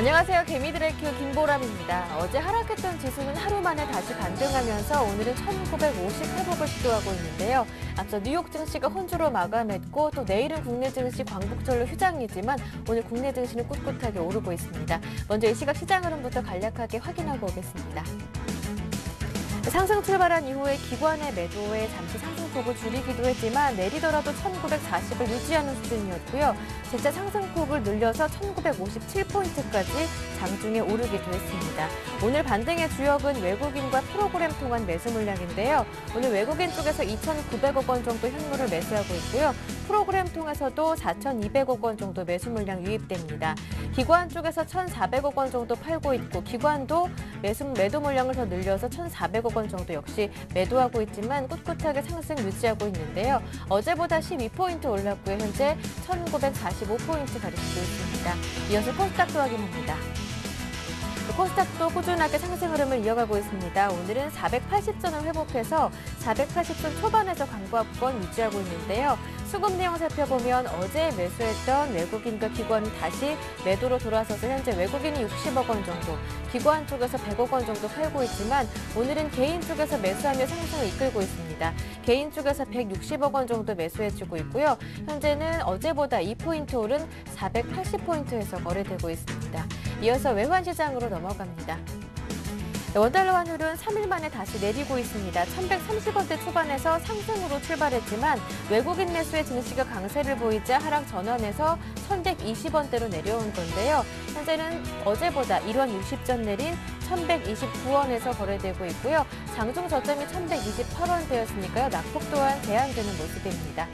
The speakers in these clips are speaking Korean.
안녕하세요. 개미들의 큐 김보람입니다. 어제 하락했던 지수는 하루 만에 다시 반등하면서 오늘은 1950 회복을 시도하고 있는데요. 앞서 뉴욕 증시가 혼조로 마감했고 또 내일은 국내 증시 광복절로 휴장이지만 오늘 국내 증시는 꿋꿋하게 오르고 있습니다. 먼저 이 시각 시장 흐름부터 간략하게 확인하고 오겠습니다. 상승 출발한 이후에 기관의 매도에 잠시 상승폭을 줄이기도 했지만 내리더라도 1940을 유지하는 수준이었고요. 재차 상승폭을 늘려서 1957포인트까지 장중에 오르기도 했습니다. 오늘 반등의 주역은 외국인과 프로그램 통한 매수 물량인데요. 오늘 외국인 쪽에서 2,900억 원 정도 현물을 매수하고 있고요. 프로그램 통해서도 4,200억 원 정도 매수 물량 유입됩니다. 기관 쪽에서 1,400억 원 정도 팔고 있고 기관도 매도 물량을 더 늘려서 1,400억 원 정도 역시 매도하고 있지만 꿋꿋하게 상승 유지하고 있는데요. 어제보다 12포인트 올랐고요. 현재 1,945포인트 가리키고 있습니다. 이어서 코스닥도 확인합니다. 코스닥도 꾸준하게 상승 흐름을 이어가고 있습니다. 오늘은 480선을 회복해서 480선 초반에서 강보합권 유지하고 있는데요. 수급 내용 살펴보면 어제 매수했던 외국인과 기관이 다시 매도로 돌아서서 현재 외국인이 60억 원 정도, 기관 쪽에서 100억 원 정도 팔고 있지만 오늘은 개인 쪽에서 매수하며 상승을 이끌고 있습니다. 개인 쪽에서 160억 원 정도 매수해주고 있고요. 현재는 어제보다 2포인트 오른 480포인트에서 거래되고 있습니다. 이어서 외환시장으로 넘어갑니다. 원달러 환율은 3일 만에 다시 내리고 있습니다. 1,130원대 초반에서 상승으로 출발했지만 외국인 매수의 증시가 강세를 보이자 하락 전환해서 1,120원대로 내려온 건데요. 현재는 어제보다 1원 60전 내린 1,129원에서 거래되고 있고요. 장중 저점이 1,128원대였으니까요. 낙폭 또한 제한되는 모습입니다.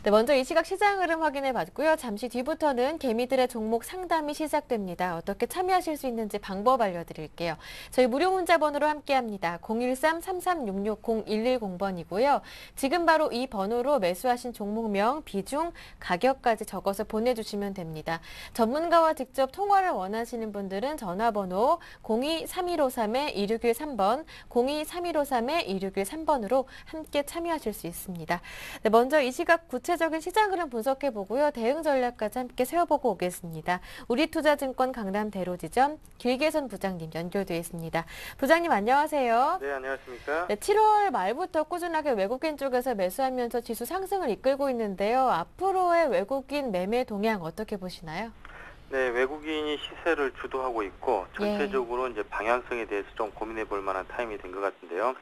네, 먼저 이 시각 시장 흐름 확인해 봤고요. 잠시 뒤부터는 개미들의 종목 상담이 시작됩니다. 어떻게 참여하실 수 있는지 방법 알려드릴게요. 저희 무료 문자 번호로 함께합니다. 013-3366-0110번이고요. 지금 바로 이 번호로 매수하신 종목명, 비중, 가격까지 적어서 보내주시면 됩니다. 전문가와 직접 통화를 원하시는 분들은 전화번호 02-3153-2613번, 02-3153-2613번으로 함께 참여하실 수 있습니다. 네, 먼저 이 시각 구체적인 시장 흐름 분석해보고요. 대응 전략까지 함께 세워보고 오겠습니다. 우리투자증권 강남 대로지점 길계선 부장님 연결되어 있습니다. 부장님 안녕하세요. 네, 안녕하십니까? 네, 7월 말부터 꾸준하게 외국인 쪽에서 매수하면서 지수 상승을 이끌고 있는데요. 앞으로의 외국인 매매 동향 어떻게 보시나요? 네, 외국인이 시세를 주도하고 있고 전체적으로 이제 방향성에 대해서 좀 고민해 볼 만한 타임이 된 것 같은데요.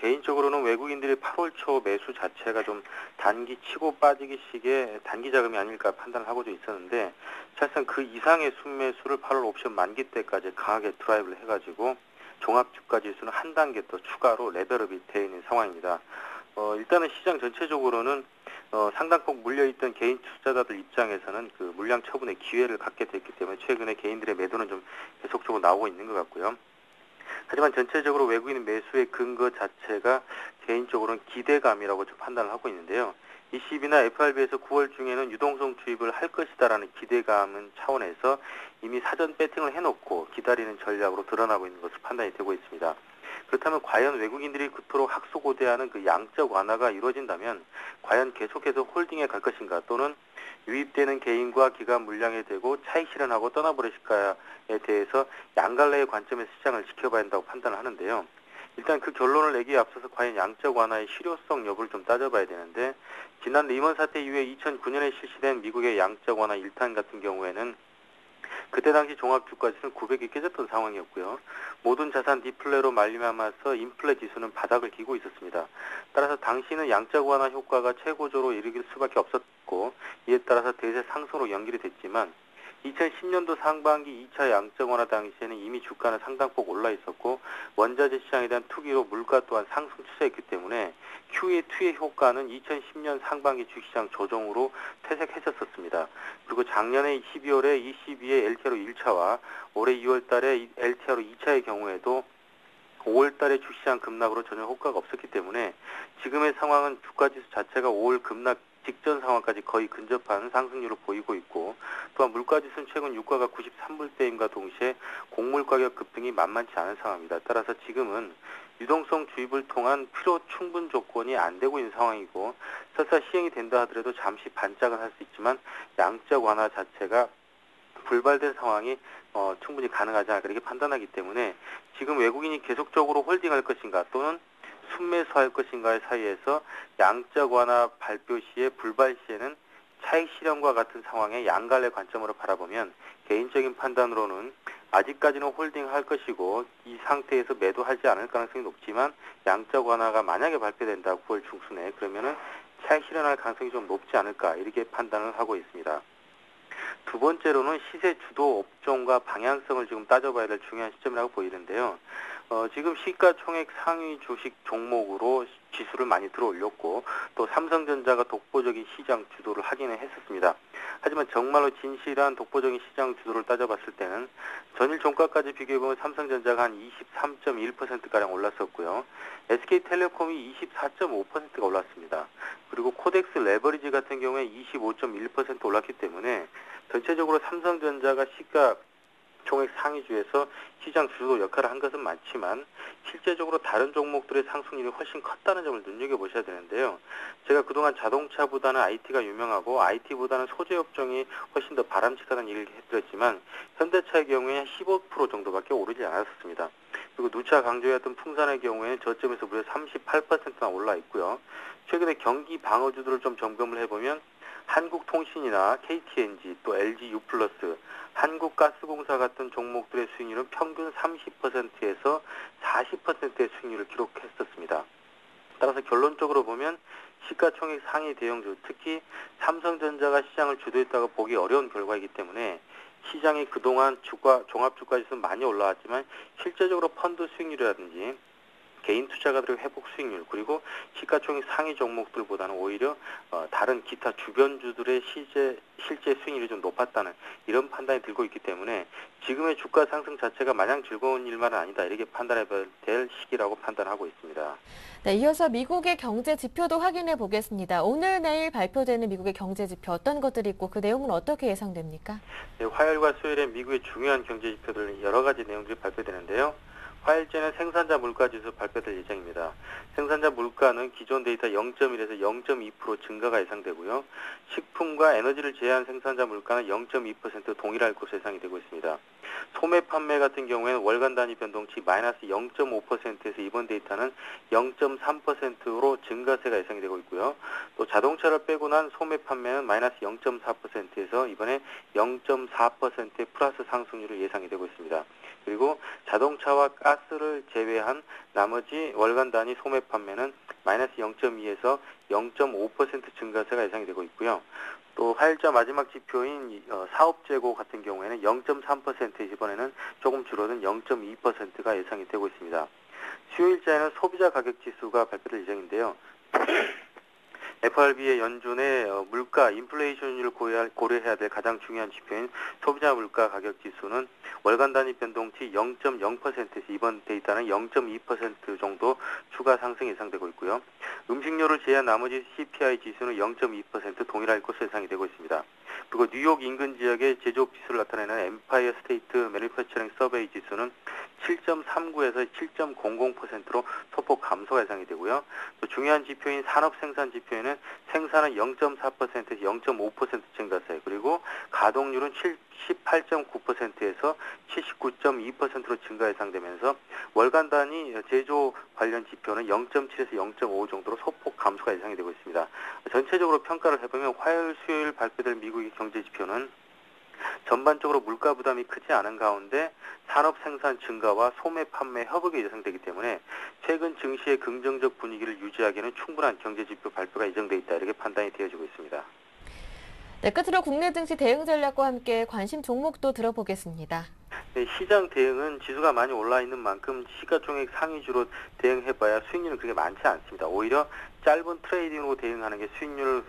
개인적으로는 외국인들이 8월 초 매수 자체가 좀 단기 치고 빠지기 식의 단기 자금이 아닐까 판단을 하고도 있었는데 사실상 그 이상의 순매수를 8월 옵션 만기 때까지 강하게 드라이브를 해가지고 종합주가 지수는 한 단계 더 추가로 레벨업이 되어 있는 상황입니다. 일단은 시장 전체적으로는 상당폭 물려있던 개인 투자자들 입장에서는 그 물량 처분의 기회를 갖게 됐기 때문에 최근에 개인들의 매도는 좀 계속적으로 나오고 있는 것 같고요. 하지만 전체적으로 외국인 매수의 근거 자체가 개인적으로는 기대감이라고 좀 판단을 하고 있는데요. ECB나 FRB에서 9월 중에는 유동성 투입을 할 것이다라는 기대감은 차원에서 이미 사전 배팅을 해놓고 기다리는 전략으로 드러나고 있는 것으로 판단이 되고 있습니다. 그렇다면 과연 외국인들이 그토록 학수고대하는 그 양적 완화가 이루어진다면 과연 계속해서 홀딩에 갈 것인가 또는 유입되는 개인과 기관 물량에 대고 차익 실현하고 떠나버리실까에 대해서 양갈래의 관점에서 시장을 지켜봐야 한다고 판단을 하는데요. 일단 그 결론을 내기에 앞서서 과연 양적 완화의 실효성 여부를 좀 따져봐야 되는데 지난 리먼 사태 이후에 2009년에 실시된 미국의 양적 완화 1탄 같은 경우에는 그때 당시 종합주가지수는 900이 깨졌던 상황이었고요. 모든 자산 디플레로 말미암아서 인플레 지수는 바닥을 기고 있었습니다. 따라서 당시는 양적 완화 효과가 최고조로 이르길 수밖에 없었고 이에 따라서 대세 상승으로 연결이 됐지만 2010년도 상반기 2차 양적 완화 당시에는 이미 주가는 상당폭 올라 있었고 원자재 시장에 대한 투기로 물가 또한 상승 추세였기 때문에 QE2의 효과는 2010년 상반기 주식시장 조정으로 퇴색했었습니다. 그리고 작년에 12월에 ECB의 LTRO 1차와 올해 2월 달에 LTRO 2차의 경우에도 5월 달에 주식시장 급락으로 전혀 효과가 없었기 때문에 지금의 상황은 주가지수 자체가 5월 급락 직전 상황까지 거의 근접한 상승률을 보이고 있고 또한 물가지수는 최근 유가가 93불대임과 동시에 곡물 가격 급등이 만만치 않은 상황입니다. 따라서 지금은 유동성 주입을 통한 필요 충분 조건이 안 되고 있는 상황이고 설사 시행이 된다 하더라도 잠시 반짝은 할 수 있지만 양적 완화 자체가 불발된 상황이 충분히 가능하지 않을까 이렇게 판단하기 때문에 지금 외국인이 계속적으로 홀딩할 것인가 또는 순매수할 것인가의 사이에서 양적 완화 발표 시에 불발 시에는 차익 실현과 같은 상황의 양갈래 관점으로 바라보면 개인적인 판단으로는 아직까지는 홀딩할 것이고 이 상태에서 매도하지 않을 가능성이 높지만 양적 완화가 만약에 발표된다 9월 중순에 그러면은 차익 실현할 가능성이 좀 높지 않을까 이렇게 판단을 하고 있습니다. 두 번째로는 시세 주도 업종과 방향성을 지금 따져봐야 될 중요한 시점이라고 보이는데요. 지금 시가총액 상위 주식 종목으로 지수를 많이 들어올렸고 또 삼성전자가 독보적인 시장 주도를 하기는 했었습니다. 하지만 정말로 진실한 독보적인 시장 주도를 따져봤을 때는 전일 종가까지 비교해보면 삼성전자가 한 23.1%가량 올랐었고요. SK텔레콤이 24.5%가 올랐습니다. 그리고 코덱스 레버리지 같은 경우에 25.1% 올랐기 때문에 전체적으로 삼성전자가 시가 총액 상위주에서 시장 주도 역할을 한 것은 많지만 실제적으로 다른 종목들의 상승률이 훨씬 컸다는 점을 눈여겨보셔야 되는데요. 제가 그동안 자동차보다는 IT가 유명하고 IT보다는 소재업종이 훨씬 더 바람직하다는 얘기를 해드렸지만 현대차의 경우에 15% 정도밖에 오르지 않았습니다. 그리고 누차 강조해왔던 풍산의 경우에는 저점에서 무려 38%나 올라 있고요. 최근에 경기 방어주들을 좀 점검을 해보면 한국통신이나 KTNG 또 LG U+, 한국가스공사 같은 종목들의 수익률은 평균 30%에서 40%의 수익률을 기록했었습니다. 따라서 결론적으로 보면 시가총액 상위 대형주, 특히 삼성전자가 시장을 주도했다고 보기 어려운 결과이기 때문에 시장이 그동안 종합주가지수는 많이 올라왔지만 실제적으로 펀드 수익률이라든지 개인 투자가들의 회복 수익률 그리고 시가총액 상위 종목들보다는 오히려 다른 기타 주변주들의 실제 수익률이 좀 높았다는 이런 판단이 들고 있기 때문에 지금의 주가 상승 자체가 마냥 즐거운 일만은 아니다 이렇게 판단해야 될 시기라고 판단하고 있습니다. 네, 이어서 미국의 경제 지표도 확인해 보겠습니다. 오늘 내일 발표되는 미국의 경제 지표 어떤 것들이 있고 그 내용은 어떻게 예상됩니까? 네, 화요일과 수요일에 미국의 중요한 경제 지표들 여러 가지 내용들이 발표되는데요. 화요일째는 생산자 물가지수 발표될 예정입니다. 생산자 물가는 기존 데이터 0.1에서 0.2% 증가가 예상되고요. 식품과 에너지를 제외한 생산자 물가는 0.2% 동일할 것으로 예상이 되고 있습니다. 소매 판매 같은 경우에는 월간 단위 변동치 마이너스 0.5%에서 이번 데이터는 0.3%로 증가세가 예상이 되고 있고요. 또 자동차를 빼고 난 소매 판매는 마이너스 0.4%에서 이번에 0.4%의 플러스 상승률을 예상이 되고 있습니다. 그리고 자동차와 가스를 제외한 나머지 월간 단위 소매 판매는 마이너스 0.2에서 0.5% 증가세가 예상이 되고 있고요. 또 화요일자 마지막 지표인 사업재고 같은 경우에는 0.3% 이번에는 조금 줄어든 0.2%가 예상이 되고 있습니다. 수요일자에는 소비자 가격 지수가 발표될 예정인데요. FRB의 연준의 물가, 인플레이션율을 고려해야 될 가장 중요한 지표인 소비자 물가 가격 지수는 월간 단위 변동치 0.0%에서 이번 데이터는 0.2% 정도 추가 상승 예상되고 있고요. 음식료를 제외한 나머지 CPI 지수는 0.2% 동일할 것으로 예상이 되고 있습니다. 그리고 뉴욕 인근 지역의 제조업 지수를 나타내는 엠파이어 스테이트 매니퍼처링 서베이 지수는 7.39에서 7.00%로 소폭 감소가 예상이 되고요. 또 중요한 지표인 산업 생산 지표에는 생산은 0.4%에서 0.5% 증가세 그리고 가동률은 78.9%에서 79.2%로 증가 예상되면서 월간 단위 제조 관련 지표는 0.7에서 0.5 정도로 소폭 감소가 예상이 되고 있습니다. 전체적으로 평가를 해보면 화요일, 수요일 발표될 미국의 경제 지표는 전반적으로 물가 부담이 크지 않은 가운데 산업 생산 증가와 소매 판매 협업이 예상되기 때문에 최근 증시의 긍정적 분위기를 유지하기에는 충분한 경제 지표 발표가 예정돼 있다 이렇게 판단이 되어지고 있습니다. 네, 끝으로 국내 증시 대응 전략과 함께 관심 종목도 들어보겠습니다. 네, 시장 대응은 지수가 많이 올라 있는 만큼 시가총액 상위주로 대응해봐야 수익률은 그렇게 많지 않습니다. 오히려 짧은 트레이딩으로 대응하는 게 수익률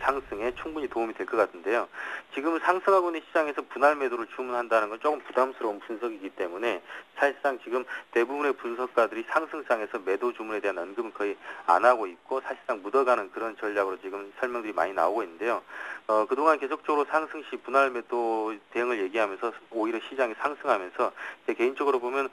상승에 충분히 도움이 될 것 같은데요. 지금 상승하고 있는 시장에서 분할 매도를 주문한다는 건 조금 부담스러운 분석이기 때문에 사실상 지금 대부분의 분석가들이 상승장에서 매도 주문에 대한 언급은 거의 안 하고 있고 사실상 묻어가는 그런 전략으로 지금 설명들이 많이 나오고 있는데요. 그동안 계속적으로 상승 시 분할 매도 대응을 얘기하면서 오히려 시장이 상승하면서 제 개인적으로 보면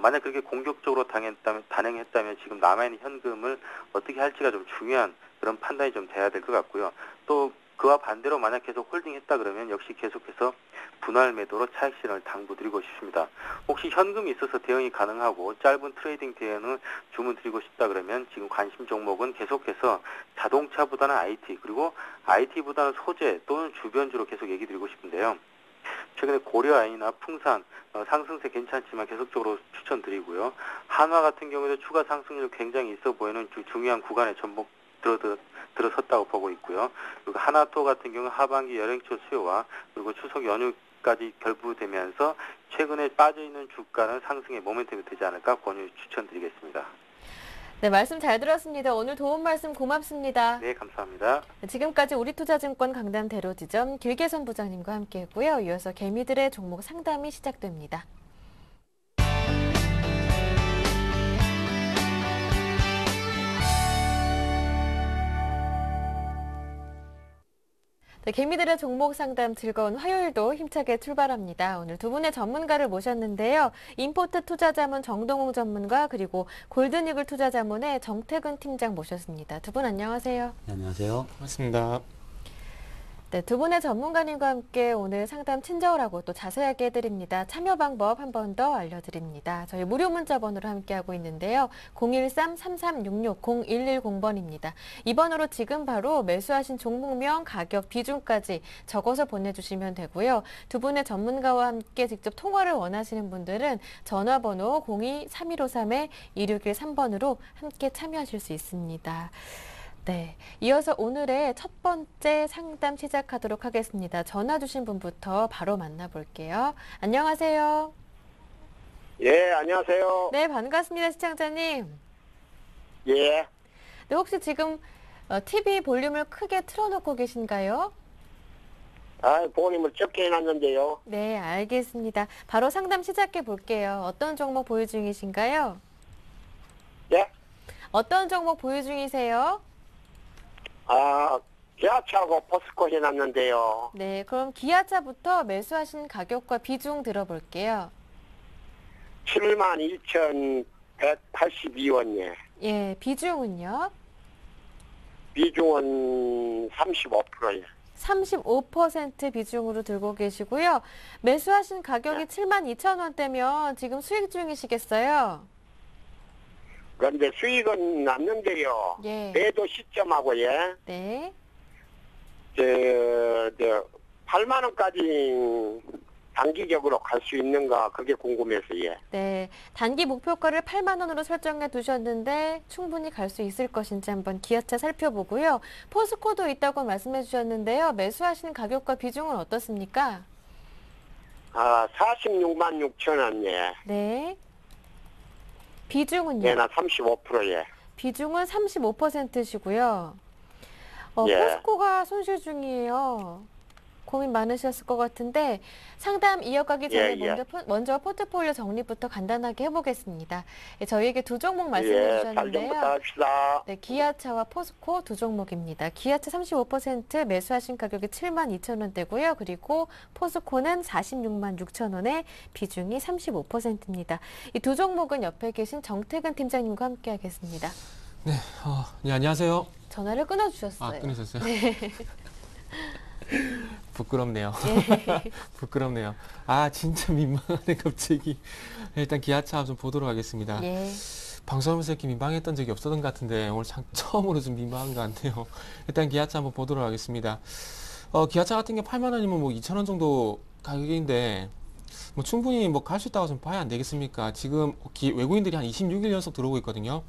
만약 그렇게 공격적으로 단행했다면 지금 남아있는 현금을 어떻게 할지가 좀 중요한 그런 판단이 좀 돼야 될 것 같고요. 또 그와 반대로 만약 계속 홀딩했다 그러면 역시 계속해서 분할 매도로 차익 실현을 당부드리고 싶습니다. 혹시 현금이 있어서 대응이 가능하고 짧은 트레이딩 대응을 주문드리고 싶다 그러면 지금 관심 종목은 계속해서 자동차보다는 IT 그리고 IT보다는 소재 또는 주변주로 계속 얘기 드리고 싶은데요. 최근에 고려아이나 풍산 상승세 괜찮지만 계속적으로 추천드리고요. 한화 같은 경우에도 추가 상승률 굉장히 있어 보이는 중요한 구간에 전복 들어섰다고 보고 있고요. 그리고 하나토 같은 경우 하반기 연행초 수요와 그리고 추석 연휴까지 결부되면서 최근에 빠져있는 주가는 상승의 모멘텀이 되지 않을까 권유 추천드리겠습니다. 네, 말씀 잘 들었습니다. 오늘 도움 말씀 고맙습니다. 네, 감사합니다. 지금까지 우리투자증권 강남 대로지점 길계선 부장님과 함께했고요. 이어서 개미들의 종목 상담이 시작됩니다. 네, 개미들의 종목 상담 즐거운 화요일도 힘차게 출발합니다. 오늘 두 분의 전문가를 모셨는데요. 인포트 투자자문 정동웅 전문가 그리고 골든이글 투자자문의 정태근 팀장 모셨습니다. 두 분 안녕하세요. 네, 안녕하세요. 반갑습니다. 네, 두 분의 전문가님과 함께 오늘 상담 친절하고 또 자세하게 해드립니다. 참여 방법 한 번 더 알려드립니다. 저희 무료 문자 번호로 함께하고 있는데요. 013-3366-0110번입니다. 이 번호로 지금 바로 매수하신 종목명, 가격, 비중까지 적어서 보내주시면 되고요. 두 분의 전문가와 함께 직접 통화를 원하시는 분들은 전화번호 02-3153-2613번으로 함께 참여하실 수 있습니다. 네, 이어서 오늘의 첫 번째 상담 시작하도록 하겠습니다. 전화 주신 분부터 바로 만나볼게요. 안녕하세요. 예, 안녕하세요. 네, 반갑습니다, 시청자님. 예, 네, 혹시 지금 TV 볼륨을 크게 틀어놓고 계신가요? 보험을 적게 해놨는데요. 네, 알겠습니다. 바로 상담 시작해 볼게요. 어떤 종목 보유 중이신가요? 예, 어떤 종목 보유 중이세요? 기아차하고 포스코 해놨는데요. 네, 그럼 기아차부터 매수하신 가격과 비중 들어볼게요. 72,182원예. 예, 비중은요? 비중은 35%예. 35% 비중으로 들고 계시고요. 매수하신 가격이 72,000원대면 지금 수익 중이시겠어요? 그런데 수익은 났는데요. 예. 매도 시점하고, 예. 네. 8만원까지 단기적으로 갈 수 있는가, 그게 궁금해서, 예. 네. 단기 목표가를 8만 원으로 설정해 두셨는데 충분히 갈 수 있을 것인지 한번 기아차 살펴보고요. 포스코도 있다고 말씀해 주셨는데요. 매수하신 가격과 비중은 어떻습니까? 46만 6천원, 예. 네. 비중은요? 예, 나 35%예. 비중은 35%시고요. 예. 포스코가 손실 중이에요. 고민 많으셨을 것 같은데 상담 이어가기 전에 예. 먼저 포트폴리오 정리부터 간단하게 해보겠습니다. 저희에게 두 종목 말씀해 잘 좀 주셨는데요. 부탁합시다. 네, 기아차와 포스코 두 종목입니다. 기아차 35% 매수하신 가격이 72,000원대고요. 그리고 포스코는 466,000원에 비중이 35%입니다. 이 두 종목은 옆에 계신 정태근 팀장님과 함께 하겠습니다. 네, 네, 안녕하세요. 전화를 끊어주셨어요. 끊으셨어요? 네. 부끄럽네요. 예. 부끄럽네요. 진짜 민망하네, 갑자기. 일단 기아차 좀 보도록 하겠습니다. 예. 방송하면서 이렇게 민망했던 적이 없었던 것 같은데 오늘 처음으로 좀 민망한 것 같네요. 일단 기아차 한번 보도록 하겠습니다. 기아차 같은 게 8만 원이면 뭐 2천 원 정도 가격인데 뭐 충분히 뭐 갈 수 있다고 좀 봐야 안 되겠습니까? 지금 외국인들이 한 26일 연속 들어오고 있거든요.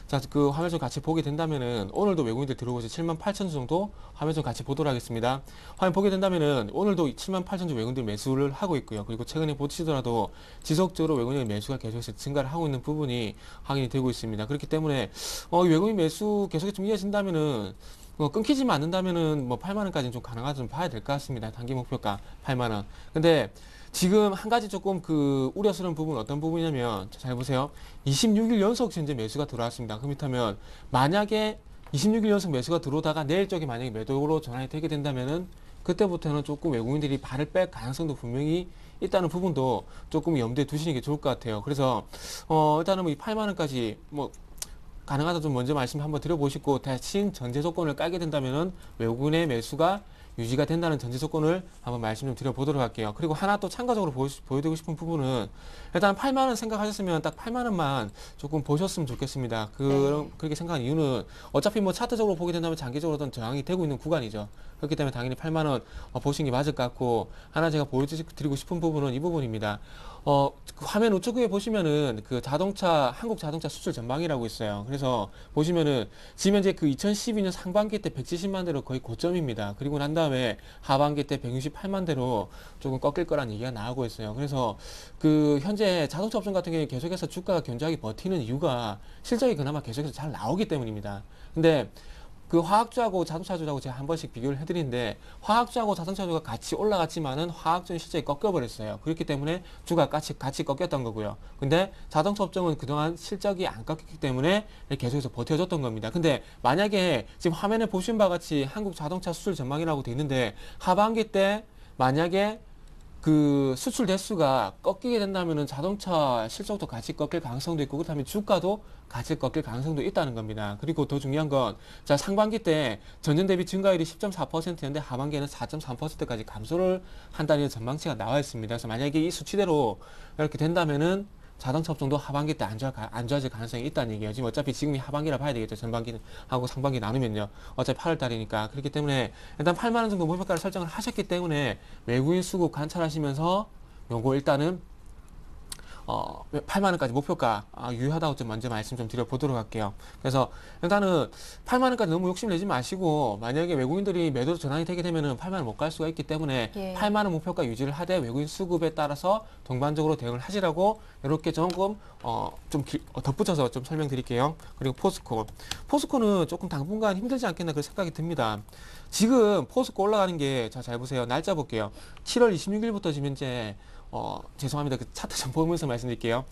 자, 그 화면 좀 같이 보게 된다면은 오늘도 외국인들 들어오고 있어요. 78,000주 정도 화면 좀 같이 보도록 하겠습니다. 화면 보게 된다면은 오늘도 78,000주 외국인들 매수를 하고 있고요. 그리고 최근에 보시더라도 지속적으로 외국인 매수가 계속해서 증가를 하고 있는 부분이 확인이 되고 있습니다. 그렇기 때문에 외국인 매수 계속해서 좀 이어진다면은 끊기지만 않는다면은 뭐 8만 원까지는 좀 가능하다 좀 봐야 될 것 같습니다. 단기 목표가 8만 원. 근데 지금 한 가지 조금 그 우려스러운 부분은 어떤 부분이냐면 잘 보세요. 26일 연속 현재 매수가 들어왔습니다. 그렇다면 만약에 26일 연속 매수가 들어오다가 내일 쪽에 만약에 매도로 전환이 되게 된다면은 그때부터는 조금 외국인들이 발을 뺄 가능성도 분명히 있다는 부분도 조금 염두에 두시는 게 좋을 것 같아요. 그래서 일단은 뭐 이 8만 원까지 뭐 가능하다 좀 먼저 말씀 한번 드려보시고 대신 전제 조건을 깔게 된다면은 외국인의 매수가 유지가 된다는 전제 조건을 한번 말씀 좀 드려보도록 할게요. 그리고 하나 또 참가적으로 보여드리고 싶은 부분은 일단 8만 원 생각하셨으면 딱 8만 원만 조금 보셨으면 좋겠습니다. 그렇게 생각한 이유는 어차피 뭐 차트적으로 보게 된다면 장기적으로 어떤 저항이 되고 있는 구간이죠. 그렇기 때문에 당연히 8만 원 보시는 게 맞을 것 같고 하나 제가 보여드리고 싶은 부분은 이 부분입니다. 그 화면 우측에 보시면은 그 한국 자동차 수출 전망이라고 있어요. 그래서 보시면은 지금 현재 그 2012년 상반기 때 170만 대로 거의 고점입니다. 그리고 난 다음에 하반기 때 168만 대로 조금 꺾일 거란 얘기가 나오고 있어요. 그래서 그 현재 자동차 업종 같은 경우에 계속해서 주가가 견조하게 버티는 이유가 실적이 그나마 계속해서 잘 나오기 때문입니다. 근데 그 화학주하고 자동차주하고 제가 한 번씩 비교를 해드리는데 화학주하고 자동차주가 같이 올라갔지만은 화학주는 실적이 꺾여버렸어요. 그렇기 때문에 주가 같이 꺾였던 거고요. 근데 자동차 업종은 그동안 실적이 안 꺾였기 때문에 계속해서 버텨줬던 겁니다. 근데 만약에 지금 화면에 보신 바와 같이 한국 자동차 수출 전망이라고 돼 있는데 하반기 때 만약에 그 수출 대수가 꺾이게 된다면은 자동차 실적도 같이 꺾일 가능성도 있고 그렇다면 주가도 같이 꺾일 가능성도 있다는 겁니다. 그리고 더 중요한 건 자 상반기 때 전년 대비 증가율이 10.4%였는데 하반기에는 4.3%까지 감소를 한다는 전망치가 나와 있습니다. 그래서 만약에 이 수치대로 이렇게 된다면은 자동차 업종도 하반기 때 안 좋아질 가능성이 있다는 얘기예요. 지금 어차피 지금이 하반기라 봐야 되겠죠. 전반기하고 상반기 나누면요. 어차피 8월 달이니까. 그렇기 때문에 일단 8만 원 정도 목표가를 설정을 하셨기 때문에 외국인 수급 관찰하시면서 요거 일단은 8만 원까지 목표가 유효하다고 좀 먼저 말씀 좀 드려보도록 할게요. 그래서 일단은 8만 원까지 너무 욕심내지 마시고 만약에 외국인들이 매도로 전환이 되게 되면은 8만 원 못 갈 수가 있기 때문에 8만 원 목표가 유지를 하되 외국인 수급에 따라서 동반적으로 대응을 하시라고 이렇게 조금 덧붙여서 좀 설명드릴게요. 그리고 포스코는 조금 당분간 힘들지 않겠나 그런 생각이 듭니다. 지금 포스코 올라가는 게 잘 보세요. 날짜 볼게요. 7월 26일부터 지금 현재 죄송합니다. 그 차트 좀 보면서 말씀드릴게요.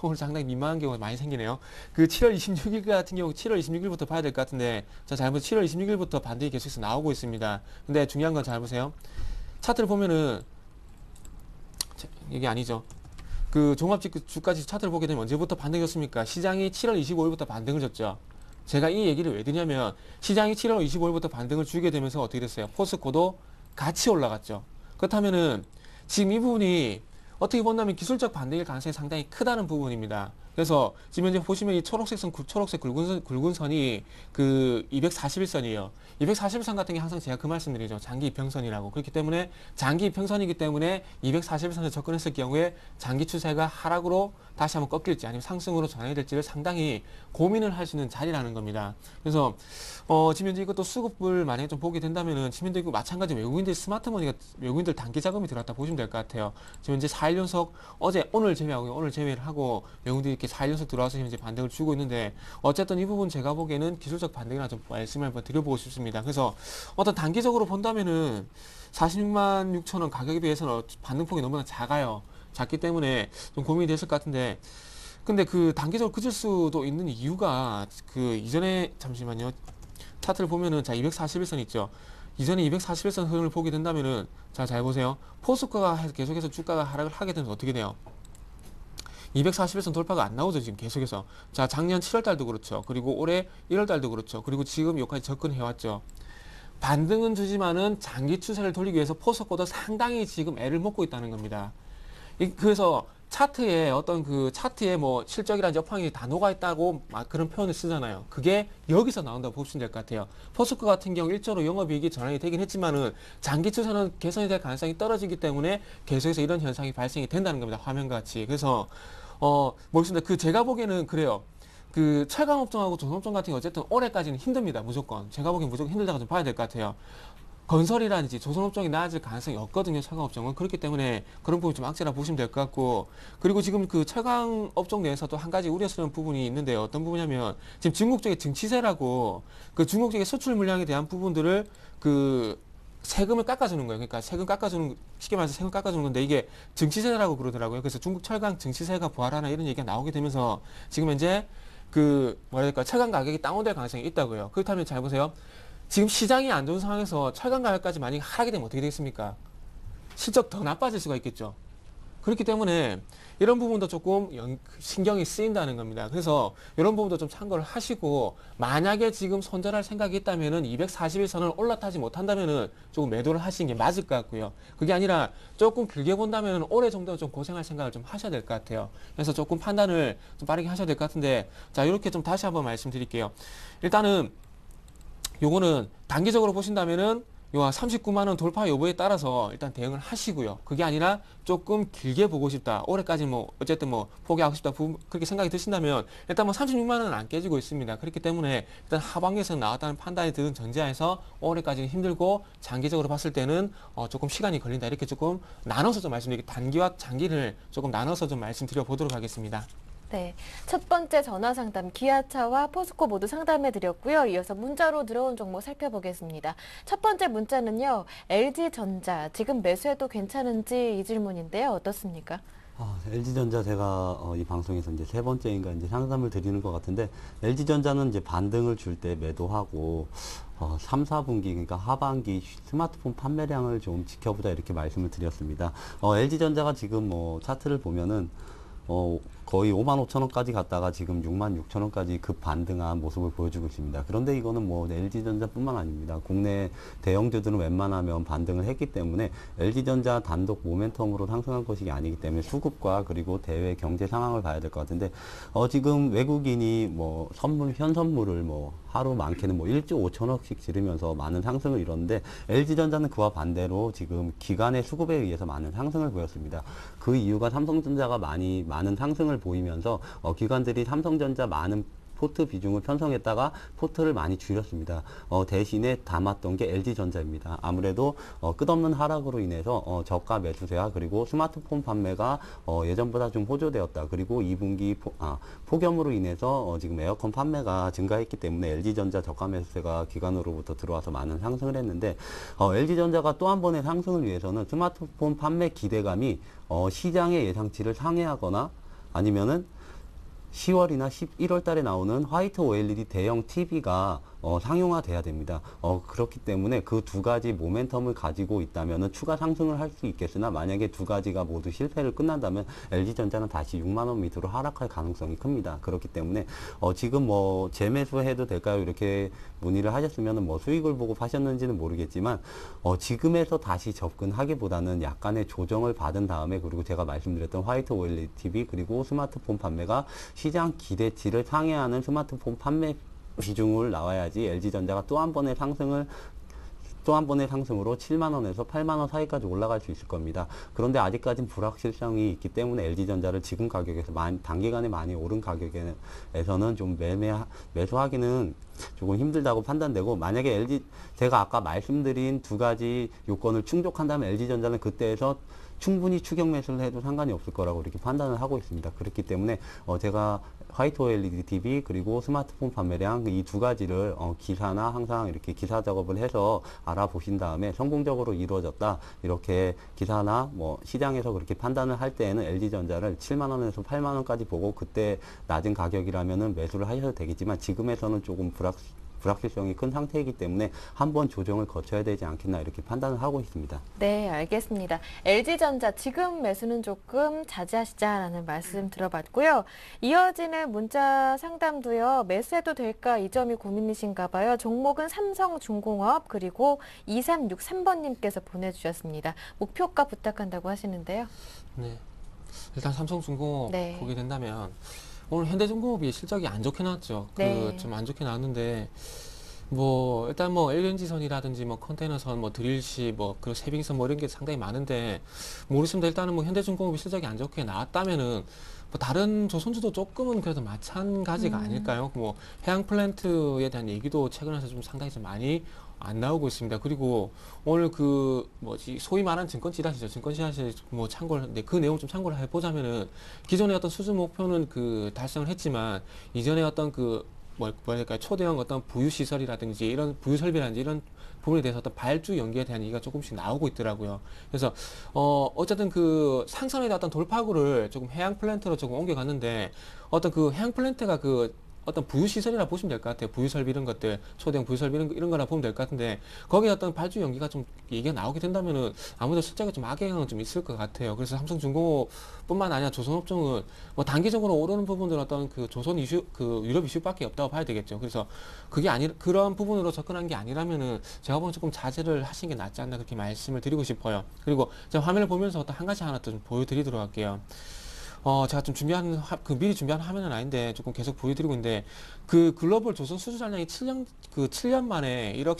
오늘 상당히 민망한 경우가 많이 생기네요. 7월 26일 같은 경우 7월 26일부터 봐야 될 것 같은데 잘 보세요. 7월 26일부터 반등이 계속해서 나오고 있습니다. 근데 중요한 건 잘 보세요. 차트를 보면은 이게 아니죠. 종합주가지수 차트를 보게 되면 언제부터 반등이었습니까? 시장이 7월 25일부터 반등을 줬죠. 제가 이 얘기를 왜 드냐면 시장이 7월 25일부터 반등을 주게 되면서 어떻게 됐어요? 포스코도 같이 올라갔죠. 그렇다면은 지금 이 부분이 어떻게 본다면 기술적 반등일 가능성이 상당히 크다는 부분입니다. 그래서 지금 현재 보시면 이 초록색 굵은 선이 241선이에요. 241선 같은 게 항상 제가 그 말씀드리죠. 장기 이평선이라고. 그렇기 때문에 장기 이평선이기 때문에 241선에 접근했을 경우에 장기 추세가 하락으로 다시 한번 꺾일지 아니면 상승으로 전환이 될지를 상당히 고민을 할 수 있는 자리라는 겁니다. 그래서 지금 현재 이것도 수급을 만약에 좀 보게 된다면은 지금 현재 마찬가지 외국인들 단기 자금이 들어왔다 보시면 될 것 같아요. 지금 현재 4일 연속 오늘 제외를 하고 외국인들이 이렇게 4일 연속 들어와서 현재 반등을 주고 있는데 어쨌든 이 부분 제가 보기에는 기술적 반등이나 좀 말씀을 한번 드려보고 싶습니다. 그래서 어떤 단기적으로 본다면은 46만 6천 원 가격에 비해서는 반등폭이 너무나 작기 때문에 좀 고민이 됐을 것 같은데 근데 단기적으로 그칠 수도 있는 이유가 이전에 잠시만요. 차트를 보면은 241선 있죠. 이전에 241선 흐름을 보게 된다면은 잘 보세요. 포스코가 계속해서 주가가 하락을 하게 되면 어떻게 돼요? 241선 돌파가 안 나오죠. 지금 계속해서. 작년 7월 달도 그렇죠. 그리고 올해 1월 달도 그렇죠. 그리고 지금 여기까지 접근해 왔죠. 반등은 주지만은 장기 추세를 돌리기 위해서 포스코도 상당히 지금 애를 먹고 있다는 겁니다. 그래서 차트에 차트에 뭐 실적이라든지 업황이 다 녹아있다고 막 그런 표현을 쓰잖아요. 그게 여기서 나온다고 보시면 될 것 같아요. 포스코 같은 경우 일조로 영업이익이 전환이 되긴 했지만은 장기 추세는 개선이 될 가능성이 떨어지기 때문에 계속해서 이런 현상이 발생이 된다는 겁니다. 화면과 같이. 그래서 모르겠습니다. 제가 보기에는 그래요. 철강업종하고 전업종 같은 게 어쨌든 올해까지는 힘듭니다. 무조건. 제가 보기엔 무조건 힘들다고 좀 봐야 될 것 같아요. 건설이라든지 조선업종이 나아질 가능성이 없거든요. 철강업종은. 그렇기 때문에 그런 부분 좀 악재라 보시면 될 것 같고, 그리고 지금 그 철강업종 내에서도 한 가지 우려스러운 부분이 있는데요. 어떤 부분이냐면 지금 중국 쪽의 증치세라고 그 중국 쪽의 수출 물량에 대한 부분들을 그 세금을 깎아주는 거예요. 그러니까 세금 깎아주는, 쉽게 말해서 세금 깎아주는 건데 이게 증치세라고 그러더라고요. 그래서 중국 철강 증치세가 부활하나 이런 얘기가 나오게 되면서 지금 현재 그 뭐라 해야 될까, 철강 가격이 다운될 가능성이 있다고요. 그렇다면 잘 보세요. 지금 시장이 안 좋은 상황에서 철강 가격까지 만약에 하락이 되면 어떻게 되겠습니까? 실적 더 나빠질 수가 있겠죠. 그렇기 때문에 이런 부분도 조금 신경이 쓰인다는 겁니다. 그래서 이런 부분도 좀 참고를 하시고, 만약에 지금 손절할 생각이 있다면은 241선을 올라타지 못한다면은 조금 매도를 하시는 게 맞을 것 같고요. 그게 아니라 조금 길게 본다면은 올해 정도 좀 고생할 생각을 좀 하셔야 될 것 같아요. 그래서 조금 판단을 좀 빠르게 하셔야 될 것 같은데, 자, 이렇게 좀 다시 한번 말씀드릴게요. 일단은 요거는 단기적으로 보신다면은 요 39만 원 돌파 여부에 따라서 일단 대응을 하시고요. 그게 아니라 조금 길게 보고 싶다. 올해까지 뭐 어쨌든 뭐 포기하고 싶다. 그렇게 생각이 드신다면 일단 뭐 36만 원은 안 깨지고 있습니다. 그렇기 때문에 일단 하반기에서 나왔다는 판단이 드는 전제하에서 올해까지는 힘들고 장기적으로 봤을 때는 조금 시간이 걸린다. 이렇게 조금 나눠서 좀 말씀드릴게요. 단기와 장기를 조금 나눠서 좀 말씀드려 보도록 하겠습니다. 네, 첫 번째 전화 상담 기아차와 포스코 모두 상담해 드렸고요. 이어서 문자로 들어온 종목 살펴보겠습니다. 첫 번째 문자는요. LG전자 지금 매수해도 괜찮은지 이 질문인데요. 어떻습니까? LG전자 제가 이 방송에서 이제 세 번째인가 이제 상담을 드리는 것 같은데, LG전자는 이제 반등을 줄 때 매도하고 3, 4분기 그러니까 하반기 스마트폰 판매량을 좀 지켜보자 이렇게 말씀을 드렸습니다. LG전자가 지금 뭐 차트를 보면은 거의 55,000원까지 갔다가 지금 66,000원까지 급 반등한 모습을 보여주고 있습니다. 그런데 이거는 뭐 LG전자뿐만 아닙니다. 국내 대형주들은 웬만하면 반등을 했기 때문에 LG전자 단독 모멘텀으로 상승한 것이 아니기 때문에 수급과 그리고 대외 경제 상황을 봐야 될 것 같은데, 지금 외국인이 뭐 현 선물을 뭐 하루 많게는 뭐 1조 5천억씩 지르면서 많은 상승을 이뤘는데, LG전자는 그와 반대로 지금 기관의 수급에 의해서 많은 상승을 보였습니다. 그 이유가 삼성전자가 많은 상승을 보이면서 기관들이 삼성전자 많은 포트 비중을 편성했다가 포트를 많이 줄였습니다. 대신에 담았던 게 LG전자입니다. 아무래도 끝없는 하락으로 인해서 저가 매수세와 그리고 스마트폰 판매가 예전보다 좀 호조되었다. 그리고 2분기 폭염으로 인해서 지금 에어컨 판매가 증가했기 때문에 LG전자 저가 매수세가 기관으로부터 들어와서 많은 상승을 했는데, LG전자가 또 한 번의 상승을 위해서는 스마트폰 판매 기대감이 시장의 예상치를 상회하거나 아니면은 10월이나 11월 달에 나오는 화이트 OLED 대형 TV가 상용화돼야 됩니다. 그렇기 때문에 그 두 가지 모멘텀을 가지고 있다면 추가 상승을 할 수 있겠으나, 만약에 두 가지가 모두 실패를 끝난다면 LG전자는 다시 6만 원 밑으로 하락할 가능성이 큽니다. 그렇기 때문에 지금 뭐 재매수해도 될까요? 이렇게 문의를 하셨으면 뭐 수익을 보고 파셨는지는 모르겠지만, 지금에서 다시 접근하기보다는 약간의 조정을 받은 다음에, 그리고 제가 말씀드렸던 화이트 OLED TV 그리고 스마트폰 판매가 시장 기대치를 상회하는 스마트폰 판매 비중을 나와야지 LG전자가 또 한 번의 상승으로 7만 원에서 8만 원 사이까지 올라갈 수 있을 겁니다. 그런데 아직까지는 불확실성이 있기 때문에 LG전자를 지금 가격에서 단기간에 많이 오른 가격에서는 좀 매수하기는 조금 힘들다고 판단되고, 만약에 제가 아까 말씀드린 두 가지 요건을 충족한다면 LG전자는 그때에서 충분히 추격 매수를 해도 상관이 없을 거라고 이렇게 판단을 하고 있습니다. 그렇기 때문에 제가 화이트 OLED TV 그리고 스마트폰 판매량 이 두 가지를 기사나 항상 이렇게 기사 작업을 해서 알아보신 다음에 성공적으로 이루어졌다, 이렇게 기사나 뭐 시장에서 그렇게 판단을 할 때에는 LG전자를 7만 원에서 8만 원까지 보고 그때 낮은 가격이라면은 매수를 하셔도 되겠지만, 지금에서는 조금 불확실성이 큰 상태이기 때문에 한번 조정을 거쳐야 되지 않겠나 이렇게 판단을 하고 있습니다. 네, 알겠습니다. LG전자 지금 매수는 조금 자제하시자라는 말씀 들어봤고요. 이어지는 문자 상담도요. 매수해도 될까 이 점이 고민이신가 봐요. 종목은 삼성중공업 그리고 2363번님께서 보내주셨습니다. 목표가 부탁한다고 하시는데요. 네. 일단 삼성중공업 네. 보게 된다면 오늘 현대중공업이 실적이 안 좋게 나왔죠. 네. 좀 안 좋게 나왔는데, 뭐 일단 뭐 LNG선이라든지 뭐 컨테이너선, 뭐 드릴시, 그 세빙선 뭐 이런 게 상당히 많은데, 모르겠습니다. 일단은 뭐 현대중공업이 실적이 안 좋게 나왔다면은 뭐 다른 조선주도 조금은 그래도 마찬가지가 아닐까요? 뭐 해양 플랜트에 대한 얘기도 최근에 좀 상당히 좀 많이 안 나오고 있습니다. 그리고 오늘 그 뭐지 소위 말하는 증권 찌라시죠. 증권 찌라시 뭐 참고를 그 내용 좀 참고를 해보자면은 기존의 어떤 수주 목표는 그 달성을 했지만 이전에 어떤 그 뭐랄까요 초대형 어떤 부유 시설이라든지 이런 부유 설비라든지 이런 부분에 대해서 어떤 발주 연기에 대한 얘기가 조금씩 나오고 있더라고요. 그래서 어쨌든 그 상선에 어떤 돌파구를 조금 해양 플랜트로 조금 옮겨갔는데 어떤 그 해양 플랜트가 그 어떤 부유시설이라 보시면 될 것 같아요. 부유설비 이런 것들, 초대형 부유설비 이런 거라 보면 될 것 같은데, 거기에 어떤 발주 연기가 좀 얘기가 나오게 된다면은 아무래도 실제가 좀 악영향은 좀 있을 것 같아요. 그래서 삼성중공업뿐만 아니라 조선업종은 뭐 단기적으로 오르는 부분들은 어떤 그 조선 이슈, 그 유럽 이슈밖에 없다고 봐야 되겠죠. 그래서 그게 그런 부분으로 접근한 게 아니라면은 제가 보기엔 조금 자제를 하시는 게 낫지 않나 그렇게 말씀을 드리고 싶어요. 그리고 제가 화면을 보면서 어떤 한 가지 하나 또 좀 보여드리도록 할게요. 제가 좀 미리 준비한 화면은 아닌데 조금 계속 보여드리고 있는데, 그 글로벌 조선 수주 잔량이 7년 만에 1억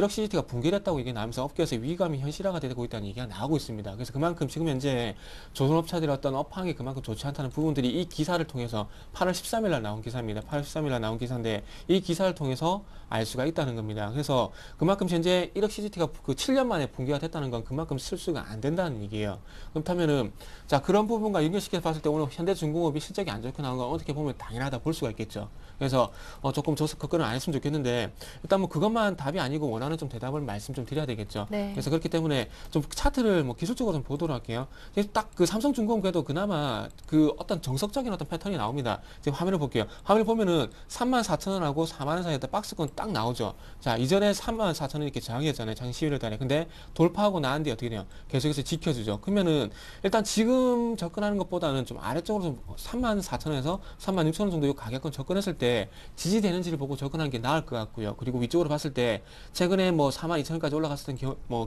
CGT가 붕괴됐다고 얘기 나오면서 업계에서 위기감이 현실화가 되고 있다는 얘기가 나오고 있습니다. 그래서 그만큼 지금 현재 조선업체들의 어떤 업황이 그만큼 좋지 않다는 부분들이 이 기사를 통해서 8월 13일 날 나온 기사입니다. 8월 13일 날 나온 기사인데 이 기사를 통해서 알 수가 있다는 겁니다. 그래서 그만큼 현재 1억 CGT가 그 7년 만에 붕괴가 됐다는 건 그만큼 실수가 안 된다는 얘기예요. 그렇다면은 자, 그런 부분과 연결시켜서 봤을 때 오늘 현대중공업이 실적이 안 좋게 나온 건 어떻게 보면 당연하다 볼 수가 있겠죠. 그래서 조금 접근을 안 했으면 좋겠는데, 일단 뭐 그것만 답이 아니고 원하는 좀 대답을 말씀 좀 드려야 되겠죠. 네. 그래서 그렇기 때문에 좀 차트를 뭐 기술적으로 좀 보도록 할게요. 딱 그 삼성중공업 그래도 그나마 그 어떤 정석적인 어떤 패턴이 나옵니다. 지금 화면을 볼게요. 화면을 보면은 34,000원하고 4만원 사이에 박스권 딱 나오죠. 자, 이전에 34,000원 이렇게 저항이었잖아요. 작년 11월 달에. 근데 돌파하고 나온 뒤에 어떻게 돼요? 계속해서 지켜주죠. 그러면은 일단 지금 접근하는 것보다는 좀 아래쪽으로 좀 34,000원에서 36,000원 정도 이 가격권 접근했을 때 지지되는지를 보고 접근하는 게 나을 것 같고요. 그리고 위쪽으로 봤을 때 최근에 뭐 42,000원까지 올라갔었던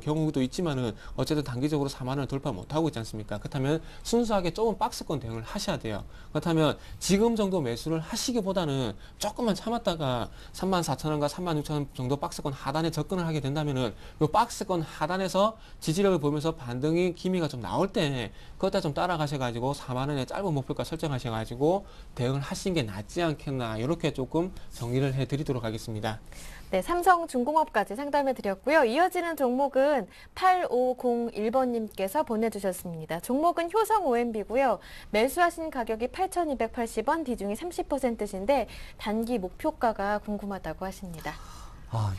경우도 있지만은 어쨌든 단기적으로 4만원을 돌파 못하고 있지 않습니까? 그렇다면 순수하게 좁은 박스권 대응을 하셔야 돼요. 그렇다면 지금 정도 매수를 하시기보다는 조금만 참았다가 34,000원과 36,000원 정도 박스권 하단에 접근을 하게 된다면은 이 박스권 하단에서 지지력을 보면서 반등이 기미가 좀 나올 때 그것다 좀 따라가셔가지고 4만원의 짧은 목표가 설정하셔가지고 대응을 하시는 게 낫지 않겠나, 이렇게 조금 정리를 해드리도록 하겠습니다. 네, 삼성중공업까지 상담해 드렸고요. 이어지는 종목은 8501번님께서 보내주셨습니다. 종목은 효성 OMB고요. 매수하신 가격이 8,280원, 비중이 30%신데 단기 목표가가 궁금하다고 하십니다.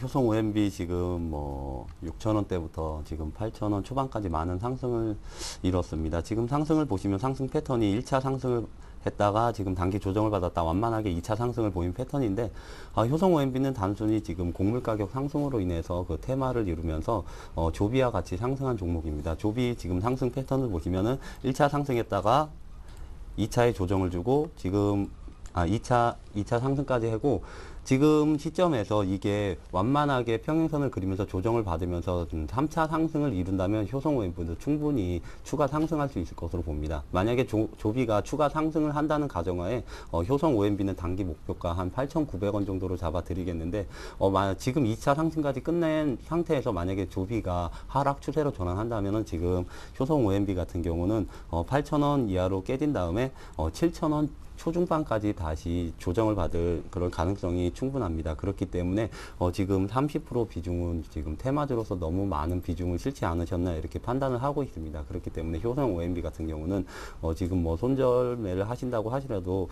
효성 OMB 지금 뭐 6,000원대부터 지금 8,000원 초반까지 많은 상승을 이뤘습니다. 지금 상승을 보시면 상승 패턴이 1차 상승을 했다가 지금 단기 조정을 받았다 완만하게 2차 상승을 보인 패턴인데, 효성 OMB는 단순히 지금 곡물 가격 상승으로 인해서 그 테마를 이루면서 조비와 같이 상승한 종목입니다. 조비 지금 상승 패턴을 보시면은 1차 상승했다가 2차에 조정을 주고 지금 2차 상승까지 하고, 지금 시점에서 이게 완만하게 평행선을 그리면서 조정을 받으면서 3차 상승을 이룬다면 효성 OMB도 충분히 추가 상승할 수 있을 것으로 봅니다. 만약에 조비가 추가 상승을 한다는 가정하에 효성 OMB는 단기 목표가 한 8,900원 정도로 잡아드리겠는데, 지금 2차 상승까지 끝낸 상태에서 만약에 조비가 하락 추세로 전환한다면은 지금 효성 OMB 같은 경우는 8,000원 이하로 깨진 다음에 7,000원 초중반까지 다시 조정을 받을 그런 가능성이 충분합니다. 그렇기 때문에 지금 30% 비중은 지금 테마주로서 너무 많은 비중을 싫지 않으셨나 이렇게 판단을 하고 있습니다. 그렇기 때문에 효성 OMB 같은 경우는 지금 뭐 손절매를 하신다고 하시라도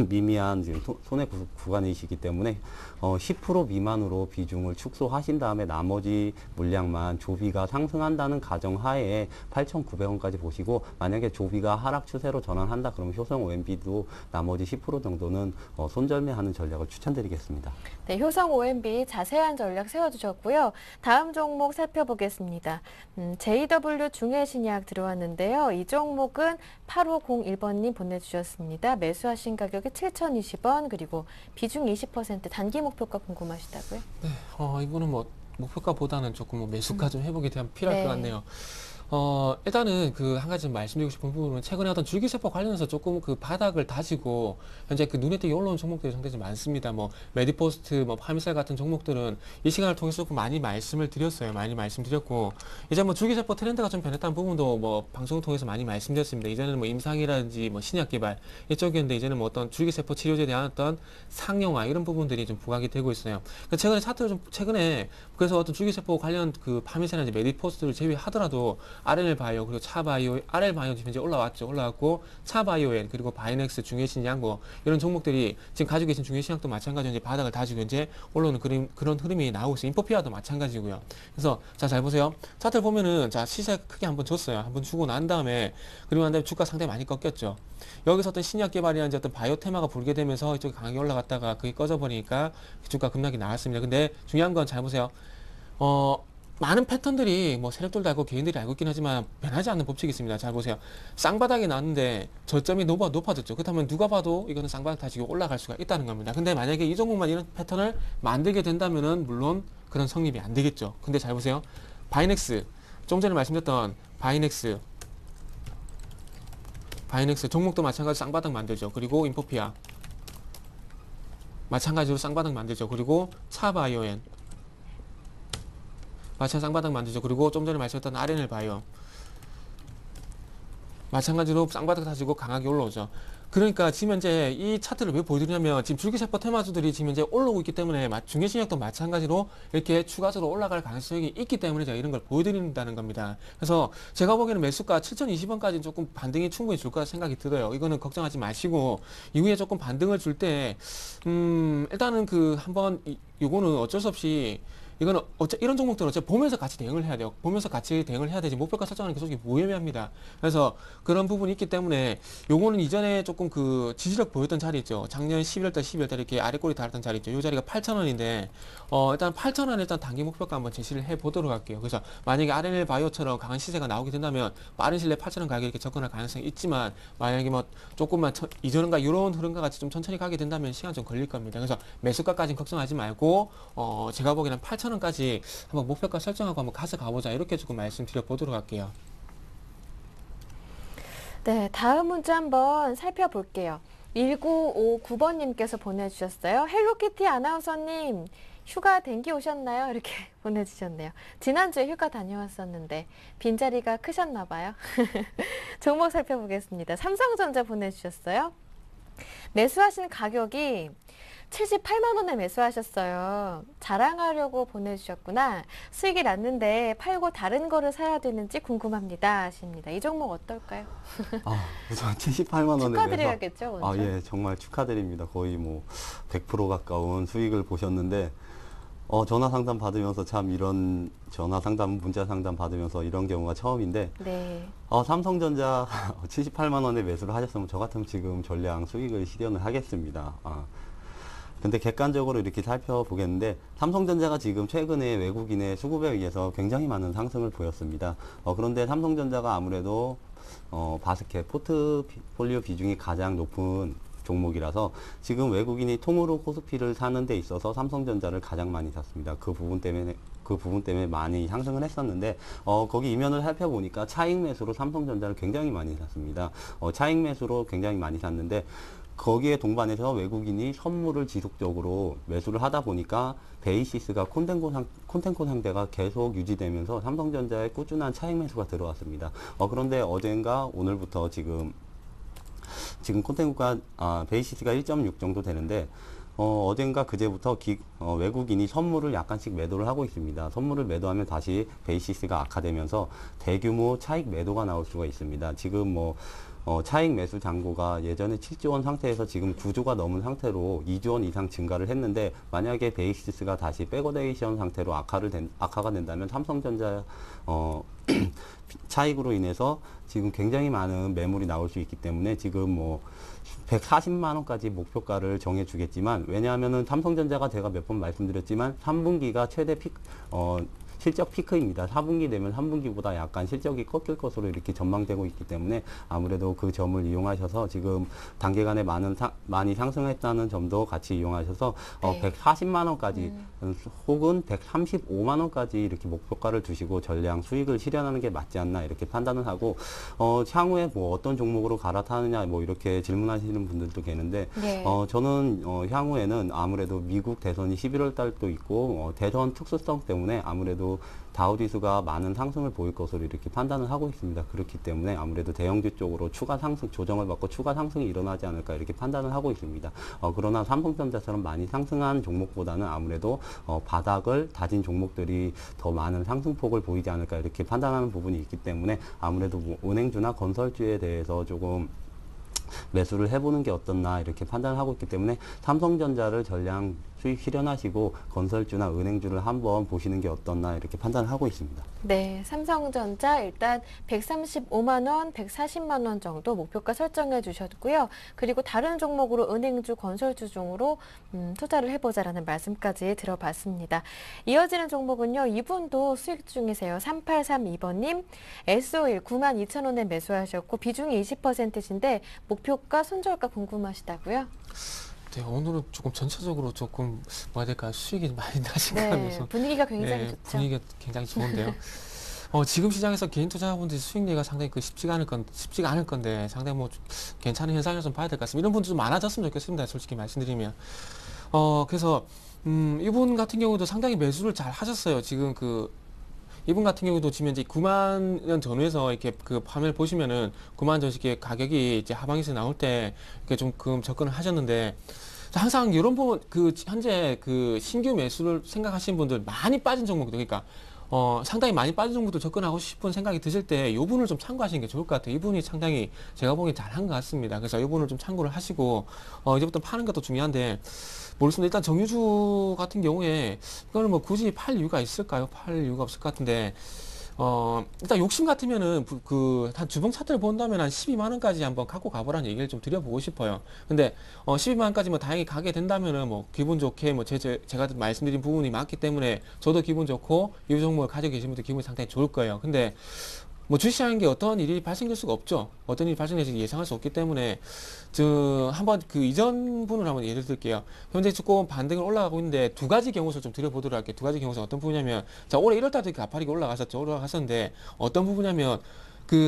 미미한 지금 손해 구간이시기 때문에 10% 미만으로 비중을 축소하신 다음에 나머지 물량만 조비가 상승한다는 가정하에 8,900원까지 보시고, 만약에 조비가 하락 추세로 전환한다 그러면 효성 OMB도 나머지 10% 정도는 손절매하는 전략을 추천드리겠습니다. 네, 효성 OMB 자세한 전략 세워주셨고요. 다음 종목 살펴보겠습니다. JW 중해신약 들어왔는데요. 이 종목은 8501번님 보내주셨습니다. 매수하신 가격이 7,020원, 그리고 비중 20%, 단기 목표가 궁금하시다고요? 네, 이거는 뭐 목표가보다는 조금 뭐 매수가 좀 해보게 되면 필요할 것 같네요. 일단은 그 한 가지 좀 말씀드리고 싶은 부분은 최근에 어떤 줄기세포 관련해서 조금 그 바닥을 다지고 현재 그 눈에 띄게 올라온 종목들이 상당히 좀 많습니다. 뭐 메디포스트, 뭐 파미셀 같은 종목들은 이 시간을 통해서 조금 많이 말씀을 드렸어요. 많이 말씀드렸고 이제 뭐 줄기세포 트렌드가 좀 변했다는 부분도 뭐 방송을 통해서 많이 말씀드렸습니다. 이제는 뭐 임상이라든지 뭐 신약 개발 이쪽이었는데 이제는 뭐 어떤 줄기세포 치료제에 대한 어떤 상용화 이런 부분들이 좀 부각이 되고 있어요. 최근에 차트를 좀 최근에 그래서 어떤 줄기세포 관련 그 파미셀이나 메디포스트를 제외하더라도 RNL 바이오 그리고 차바이오, RL 바이오 지금 이제 올라왔죠. 올라왔고 차바이오엔 그리고 바이넥스, 중해신약 뭐 이런 종목들이 지금 가지고 계신 중해신약도 마찬가지로 이제 바닥을 다지고 이제 올라오는 그런 흐름이 나오고 있어요. 인포피아도 마찬가지고요. 그래서 자 잘 보세요. 차트를 보면은 자 시세 크게 한번 줬어요. 한번 주고 난 다음에 그리고 난 다음에 주가 상당히 많이 꺾였죠. 여기서 어떤 신약 개발이라든지 어떤 바이오 테마가 불게 되면서 이쪽에 강하게 올라갔다가 그게 꺼져버리니까 주가 급락이 나왔습니다. 근데 중요한 건 잘 보세요. 많은 패턴들이 뭐 세력들도 알고 개인들이 알고 있긴 하지만 변하지 않는 법칙이 있습니다. 잘 보세요. 쌍바닥이 나왔는데 저점이 높아졌죠. 그렇다면 누가 봐도 이거는 쌍바닥 다지고 올라갈 수가 있다는 겁니다. 근데 만약에 이 종목만 이런 패턴을 만들게 된다면은 물론 그런 성립이 안 되겠죠. 근데 잘 보세요. 바이넥스, 좀 전에 말씀드렸던 바이넥스 종목도 마찬가지로 쌍바닥 만들죠. 그리고 인포피아 마찬가지로 쌍바닥 만들죠. 그리고 차바이오엔 마찬가지로 쌍바닥 만들죠. 그리고 좀 전에 말씀드렸던 RNL 바이오 마찬가지로 쌍바닥 다지고 강하게 올라오죠. 그러니까 지금 현재 이 차트를 왜 보여드리냐면 지금 줄기세포 테마주들이 지금 현재 올라오고 있기 때문에 중개신약도 마찬가지로 이렇게 추가적으로 올라갈 가능성이 있기 때문에 제가 이런 걸 보여드린다는 겁니다. 그래서 제가 보기에는 매수가 7,020원까지는 조금 반등이 충분히 줄 거라 생각이 들어요. 이거는 걱정하지 마시고 이후에 조금 반등을 줄 때 일단은 그 한번 요거는 어쩔 수 없이 이거는 이런 종목들은 보면서 같이 대응을 해야 돼요. 보면서 같이 대응을 해야 되지 목표가 설정하는 게 솔직히 무의미합니다. 그래서 그런 부분이 있기 때문에 요거는 이전에 조금 그 지지력 보였던 자리 있죠. 작년 11월달, 12월달 이렇게 아래꼬리 달았던 자리 있죠. 요 자리가 8,000원인데 일단 8,000원 일단 단기 목표가 한번 제시를 해 보도록 할게요. 그래서 만약에 RNL 바이오처럼 강한 시세가 나오게 된다면 빠른 시일 내에 8,000원 가격에 이렇게 접근할 가능성이 있지만 만약에 뭐 조금만 이전과 이런 흐름과 같이 좀 천천히 가게 된다면 시간 좀 걸릴 겁니다. 그래서 매수가까지는 걱정하지 말고 제가 보기에는 8,000원까지 한번 목표가 설정하고 한번 가져가보자 이렇게 조금 말씀드려 보도록 할게요. 네, 다음 문제 한번 살펴볼게요. 1959번님께서 보내주셨어요. 헬로키티 아나운서님, 휴가 댕기 오셨나요? 이렇게 보내주셨네요. 지난주에 휴가 다녀왔었는데 빈자리가 크셨나 봐요. 종목 살펴보겠습니다. 삼성전자 보내주셨어요. 매수하신 가격이 78만 원에 매수하셨어요. 자랑하려고 보내주셨구나. 수익이 났는데 팔고 다른 거를 사야 되는지 궁금합니다 하십니다. 이 종목 어떨까요? 우선 78만 원에 축하드려야겠죠, 먼저. 예, 정말 축하드립니다. 거의 뭐 100% 가까운 수익을 보셨는데 전화 상담 받으면서 참 이런 전화 상담, 문자 상담 받으면서 이런 경우가 처음인데 네. 삼성전자 78만 원에 매수를 하셨으면 저 같으면 지금 전량 수익을 실현을 하겠습니다. 근데 객관적으로 이렇게 살펴보겠는데 삼성전자가 지금 최근에 외국인의 수급에 의해서 굉장히 많은 상승을 보였습니다. 그런데 삼성전자가 아무래도 바스켓 포트폴리오 비중이 가장 높은 종목이라서 지금 외국인이 통으로 코스피를 사는 데 있어서 삼성전자를 가장 많이 샀습니다. 그 부분 때문에 많이 상승을 했었는데 거기 이면을 살펴보니까 차익 매수로 삼성전자를 굉장히 많이 샀습니다. 차익 매수로 굉장히 많이 샀는데 거기에 동반해서 외국인이 선물을 지속적으로 매수를 하다 보니까 베이시스가 콘텐코 상대가 계속 유지되면서 삼성전자에 꾸준한 차익 매수가 들어왔습니다. 그런데 어젠가 오늘부터 지금 콘텐코가 베이시스가 1.6 정도 되는데 어젠가 그제부터 외국인이 선물을 약간씩 매도를 하고 있습니다. 선물을 매도하면 다시 베이시스가 악화되면서 대규모 차익 매도가 나올 수가 있습니다. 지금 뭐 차익 매수 잔고가 예전에 7조 원 상태에서 지금 9조가 넘은 상태로 2조 원 이상 증가를 했는데 만약에 베이시스가 다시 백어데이션 상태로 악화가 된다면 삼성전자 차익으로 인해서 지금 굉장히 많은 매물이 나올 수 있기 때문에 지금 뭐 140만 원까지 목표가를 정해 주겠지만 왜냐하면은 삼성전자가 제가 몇 번 말씀드렸지만 3분기가 최대 실적 피크입니다. 4분기 되면 3분기보다 약간 실적이 꺾일 것으로 이렇게 전망되고 있기 때문에 아무래도 그 점을 이용하셔서 지금 단기간에 많이 상승했다는 점도 같이 이용하셔서 네. 140만 원까지 혹은 135만 원까지 이렇게 목표가를 두시고 전량 수익을 실현하는 게 맞지 않나 이렇게 판단을 하고 향후에 뭐 어떤 종목으로 갈아타느냐 뭐 이렇게 질문하시는 분들도 계는데 네. 저는 향후에는 아무래도 미국 대선이 11월 달도 있고 대선 특수성 때문에 아무래도 다우지수가 많은 상승을 보일 것으로 이렇게 판단을 하고 있습니다. 그렇기 때문에 아무래도 대형주 쪽으로 추가 상승, 조정을 받고 추가 상승이 일어나지 않을까 이렇게 판단을 하고 있습니다. 그러나 삼성전자처럼 많이 상승한 종목보다는 아무래도 바닥을 다진 종목들이 더 많은 상승폭을 보이지 않을까 이렇게 판단하는 부분이 있기 때문에 아무래도 뭐 은행주나 건설주에 대해서 조금 매수를 해보는 게 어떻나 이렇게 판단을 하고 있기 때문에 삼성전자를 전량 수익 실현하시고 건설주나 은행주를 한번 보시는 게 어떻나 이렇게 판단을 하고 있습니다. 네, 삼성전자 일단 135만 원, 140만 원 정도 목표가 설정해 주셨고요. 그리고 다른 종목으로 은행주, 건설주 중으로 투자를 해보자라는 말씀까지 들어봤습니다. 이어지는 종목은요. 이분도 수익 중이세요. 3832번님, SO일 92,000원에 매수하셨고 비중이 20%신데 목표가, 손절가 궁금하시다고요? 네, 오늘은 조금 전체적으로 조금 뭐야 될까 수익이 많이 나신 것 같아서 네, 분위기가 굉장히 네, 좋죠. 분위기가 굉장히 좋은데요. 지금 시장에서 개인 투자자분들이 수익 내기가 상당히 쉽지가 않을 건데 상당히 뭐 괜찮은 현상이라서 좀 봐야 될 것 같습니다. 이런 분들 좀 많아졌으면 좋겠습니다. 솔직히 말씀드리면. 그래서 이분 같은 경우도 상당히 매수를 잘 하셨어요. 지금 이분 같은 경우도 지금 이제 9만 원 전후에서 이렇게 그 판매를 보시면은 9만 전 이렇게 가격이 이제 하방에서 나올 때 이렇게 좀 접근을 하셨는데 항상 이런 부분 현재 신규 매수를 생각하시는 분들 많이 빠진 종목들 그러니까 상당히 많이 빠진 종목도 접근하고 싶은 생각이 드실 때 이 분을 좀 참고하시는 게 좋을 것 같아요. 이분이 상당히 제가 보기엔 잘한 것 같습니다. 그래서 이 분을 좀 참고를 하시고 이제부터 파는 것도 중요한데 모르겠습니다. 일단 정유주 같은 경우에 이거는 뭐 굳이 팔 이유가 있을까요? 팔 이유가 없을 것 같은데 일단 욕심 같으면은 한 주봉 차트를 본다면 한 12만 원까지 한번 갖고 가보라는 얘기를 좀 드려보고 싶어요. 근데 12만 원까지 뭐 다행히 가게 된다면은 뭐 기분 좋게 뭐 제가 말씀드린 부분이 맞기 때문에 저도 기분 좋고 이 종목을 가지고 계신 분들 기분이 상당히 좋을 거예요. 근데 뭐 주식이라는 게 어떤 일이 발생될 수가 없죠. 어떤 일이 발생될지 예상할 수 없기 때문에 한번 이전 분을 한번 예를 들게요. 현재 조금 반등을 올라가고 있는데 두 가지 경우를 좀 드려보도록 할게요. 두 가지 경우는 어떤 부분이냐면 자 올해 1월달도 이렇게 가파르게 올라갔었는데 어떤 부분이냐면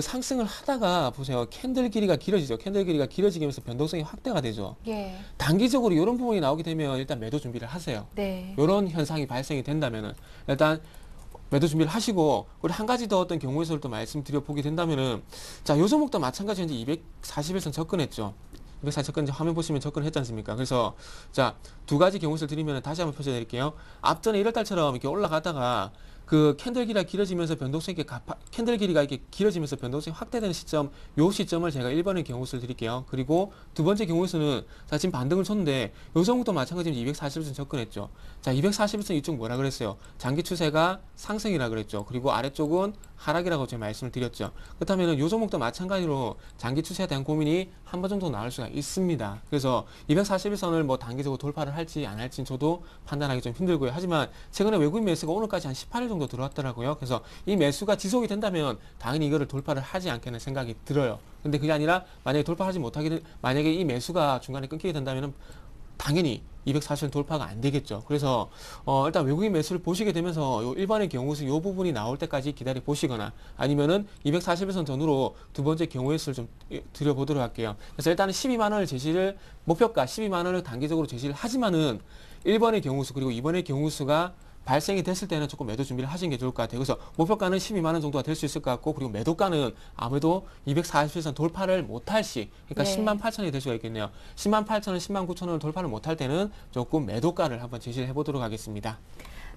상승을 하다가 보세요. 캔들 길이가 길어지죠. 캔들 길이가 길어지면서 변동성이 확대가 되죠. 예. 단기적으로 이런 부분이 나오게 되면 일단 매도 준비를 하세요. 네. 이런 현상이 발생이 된다면은 일단 매도 준비를 하시고 그리고 한 가지 더 어떤 경우의 수를 또 말씀드려 보게 된다면은 자, 요 종목도 마찬가지로 이제 240일선 접근했죠. 240 접근 이제 화면 보시면 접근했지 않습니까? 그래서 자, 두 가지 경우의 수를 드리면 다시 한번 펼쳐 드릴게요. 앞전에 1월 달처럼 이렇게 올라가다가 캔들 길이가 길어지면서 변동성이 캔들 길이가 이렇게 길어지면서 변동성이 확대되는 시점, 요 시점을 제가 1번의 경우 수를 드릴게요. 그리고 두 번째 경우 수는 자, 지금 반등을 쳤는데 요 정도 마찬가지로 240일선 접근했죠. 자, 240일선 이쪽 뭐라 그랬어요? 장기 추세가 상승이라 그랬죠. 그리고 아래쪽은 하락이라고 제가 말씀을 드렸죠. 그렇다면 요 종목도 마찬가지로 장기 추세에 대한 고민이 한 번 정도 나올 수가 있습니다. 그래서 241선을 뭐 단기적으로 돌파를 할지 안 할지는 저도 판단하기 좀 힘들고요. 하지만 최근에 외국인 매수가 오늘까지 한 18일 정도 들어왔더라고요. 그래서 이 매수가 지속이 된다면 당연히 이거를 돌파를 하지 않겠는 생각이 들어요. 근데 그게 아니라 만약에 이 매수가 중간에 끊기게 된다면 당연히 240선 돌파가 안 되겠죠. 그래서 일단 외국인 매수를 보시게 되면서 요 일반의 경우수 요 부분이 나올 때까지 기다려 보시거나 아니면은 240일선 전후로 두 번째 경우의 수를 좀 드려보도록 할게요. 그래서 일단은 12만 원을 목표가 12만 원을 단기적으로 제시를 하지만은 1번의 경우수 그리고 2번의 경우수가 발생이 됐을 때는 조금 매도 준비를 하시는 게 좋을 것 같아요. 그래서 목표가는 12만 원 정도가 될 수 있을 것 같고 그리고 매도가는 아무래도 240일선 돌파를 못할 시 그러니까 네. 10만 8천이 될 수가 있겠네요. 10만 8천원, 10만 9천원을 돌파를 못할 때는 조금 매도가를 한번 제시를 해보도록 하겠습니다.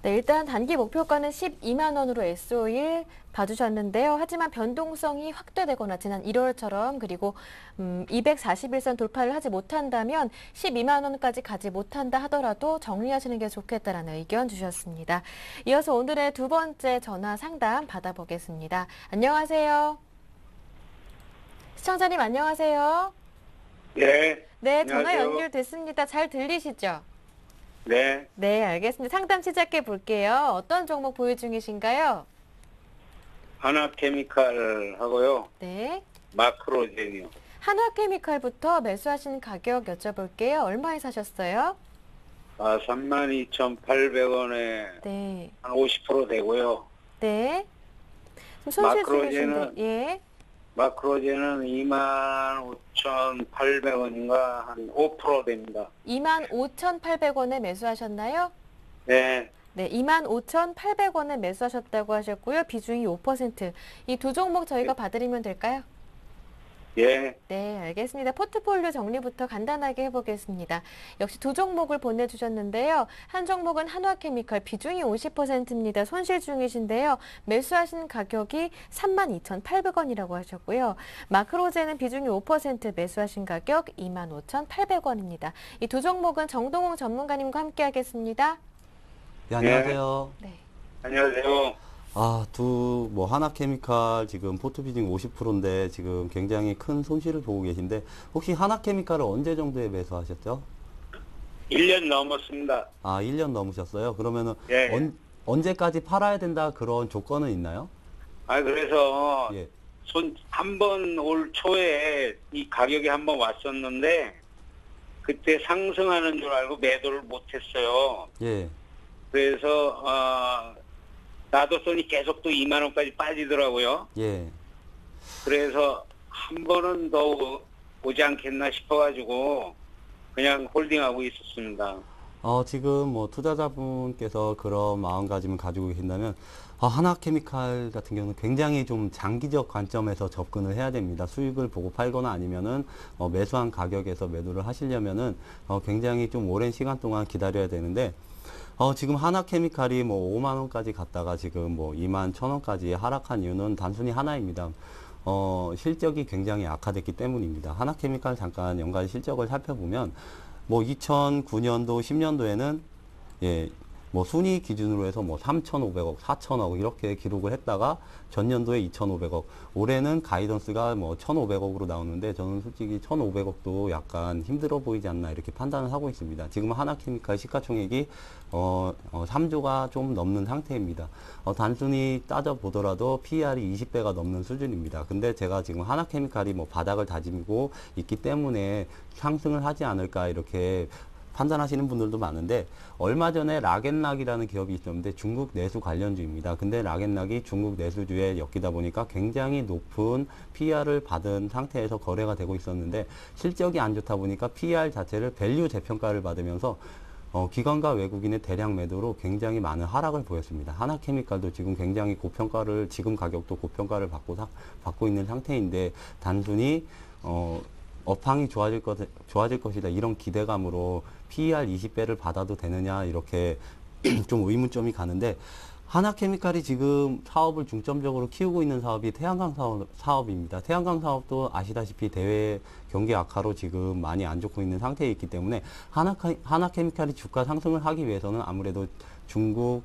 네, 일단 단기 목표가는 12만 원으로 SO일 봐주셨는데요. 하지만 변동성이 확대되거나 지난 1월처럼 그리고 241선 돌파를 하지 못한다면 12만 원까지 가지 못한다 하더라도 정리하시는 게 좋겠다라는 의견 주셨습니다. 이어서 오늘의 두 번째 전화 상담 받아보겠습니다. 안녕하세요. 시청자님 안녕하세요. 네. 네, 전화 안녕하세요. 연결됐습니다. 잘 들리시죠? 네. 네, 알겠습니다. 상담 시작해 볼게요. 어떤 종목 보유 중이신가요? 하나케미칼 하고요. 네. 마크로젠이요. 한화케미칼부터 매수하신 가격 여쭤볼게요. 얼마에 사셨어요? 32,800원에 네. 한 50% 되고요. 네. 지금 손실 마크로제는- 중이신데, 예. 마크로젠은 25,800원인가 한 5% 됩니다. 25,800원에 매수하셨나요? 네. 네, 25,800원에 매수하셨다고 하셨고요. 비중이 5%. 이 두 종목 저희가 봐드리면 될까요? 예. 네, 알겠습니다. 포트폴리오 정리부터 간단하게 해보겠습니다. 역시 두 종목을 보내주셨는데요. 한 종목은 한화케미칼 비중이 50%입니다. 손실 중이신데요. 매수하신 가격이 32,800원이라고 하셨고요. 마크로제는 비중이 5% 매수하신 가격 25,800원입니다. 이 두 종목은 정동웅 전문가님과 함께 하겠습니다. 네, 안녕하세요. 네. 안녕하세요. 뭐 하나케미칼 지금 포트 비중 50%인데 지금 굉장히 큰 손실을 보고 계신데 혹시 하나케미칼을 언제 정도에 매수하셨죠? 1년 넘었습니다. 1년 넘으셨어요? 그러면은 예. 언제까지 팔아야 된다 그런 조건은 있나요? 그래서 예. 한 번 올 초에 이 가격이 한 번 왔었는데 그때 상승하는 줄 알고 매도를 못했어요. 예. 그래서 놔뒀더니 계속 또 2만 원까지 빠지더라고요. 예. 그래서 한 번은 더 오지 않겠나 싶어가지고 그냥 홀딩하고 있었습니다. 지금 뭐 투자자분께서 그런 마음가짐을 가지고 계신다면 하나케미칼 같은 경우는 굉장히 좀 장기적 관점에서 접근을 해야 됩니다. 수익을 보고 팔거나 아니면은 매수한 가격에서 매도를 하시려면은 굉장히 좀 오랜 시간 동안 기다려야 되는데 지금 하나케미칼이 뭐 5만 원까지 갔다가 지금 뭐 2만 1,000원까지 하락한 이유는 단순히 하나입니다. 실적이 굉장히 악화됐기 때문입니다. 하나케미칼 잠깐 연간 실적을 살펴보면 뭐 2009년도, 10년도에는 뭐 순위 기준으로 해서 뭐 3,500억, 4,000억 이렇게 기록을 했다가 전년도에 2,500억, 올해는 가이던스가 뭐 1,500억으로 나오는데 저는 솔직히 1,500억도 약간 힘들어 보이지 않나 이렇게 판단을 하고 있습니다. 지금 하나케미칼 시가총액이 3조가 좀 넘는 상태입니다. 단순히 따져보더라도 PER이 20배가 넘는 수준입니다. 근데 제가 지금 하나케미칼이 뭐 바닥을 다지고 있기 때문에 상승을 하지 않을까 이렇게 판단하시는 분들도 많은데 얼마 전에 락앤락이라는 기업이 있었는데 중국 내수 관련주입니다. 근데 락앤락이 중국 내수주에 엮이다 보니까 굉장히 높은 PER을 받은 상태에서 거래가 되고 있었는데 실적이 안 좋다 보니까 PER 자체를 밸류 재평가를 받으면서 기관과 외국인의 대량 매도로 굉장히 많은 하락을 보였습니다. 하나케미칼도 지금 굉장히 고평가를 지금 가격도 고평가를 받고 있는 상태인데 단순히 업황이 좋아질 것이다 이런 기대감으로 PER 20배를 받아도 되느냐 이렇게 좀 의문점이 가는데 하나케미칼이 지금 사업을 중점적으로 키우고 있는 사업이 태양광 사업입니다. 태양광 사업도 아시다시피 대외 경기 악화로 지금 많이 안 좋고 있는 상태에 있기 때문에 하나케미칼이 주가 상승을 하기 위해서는 아무래도 중국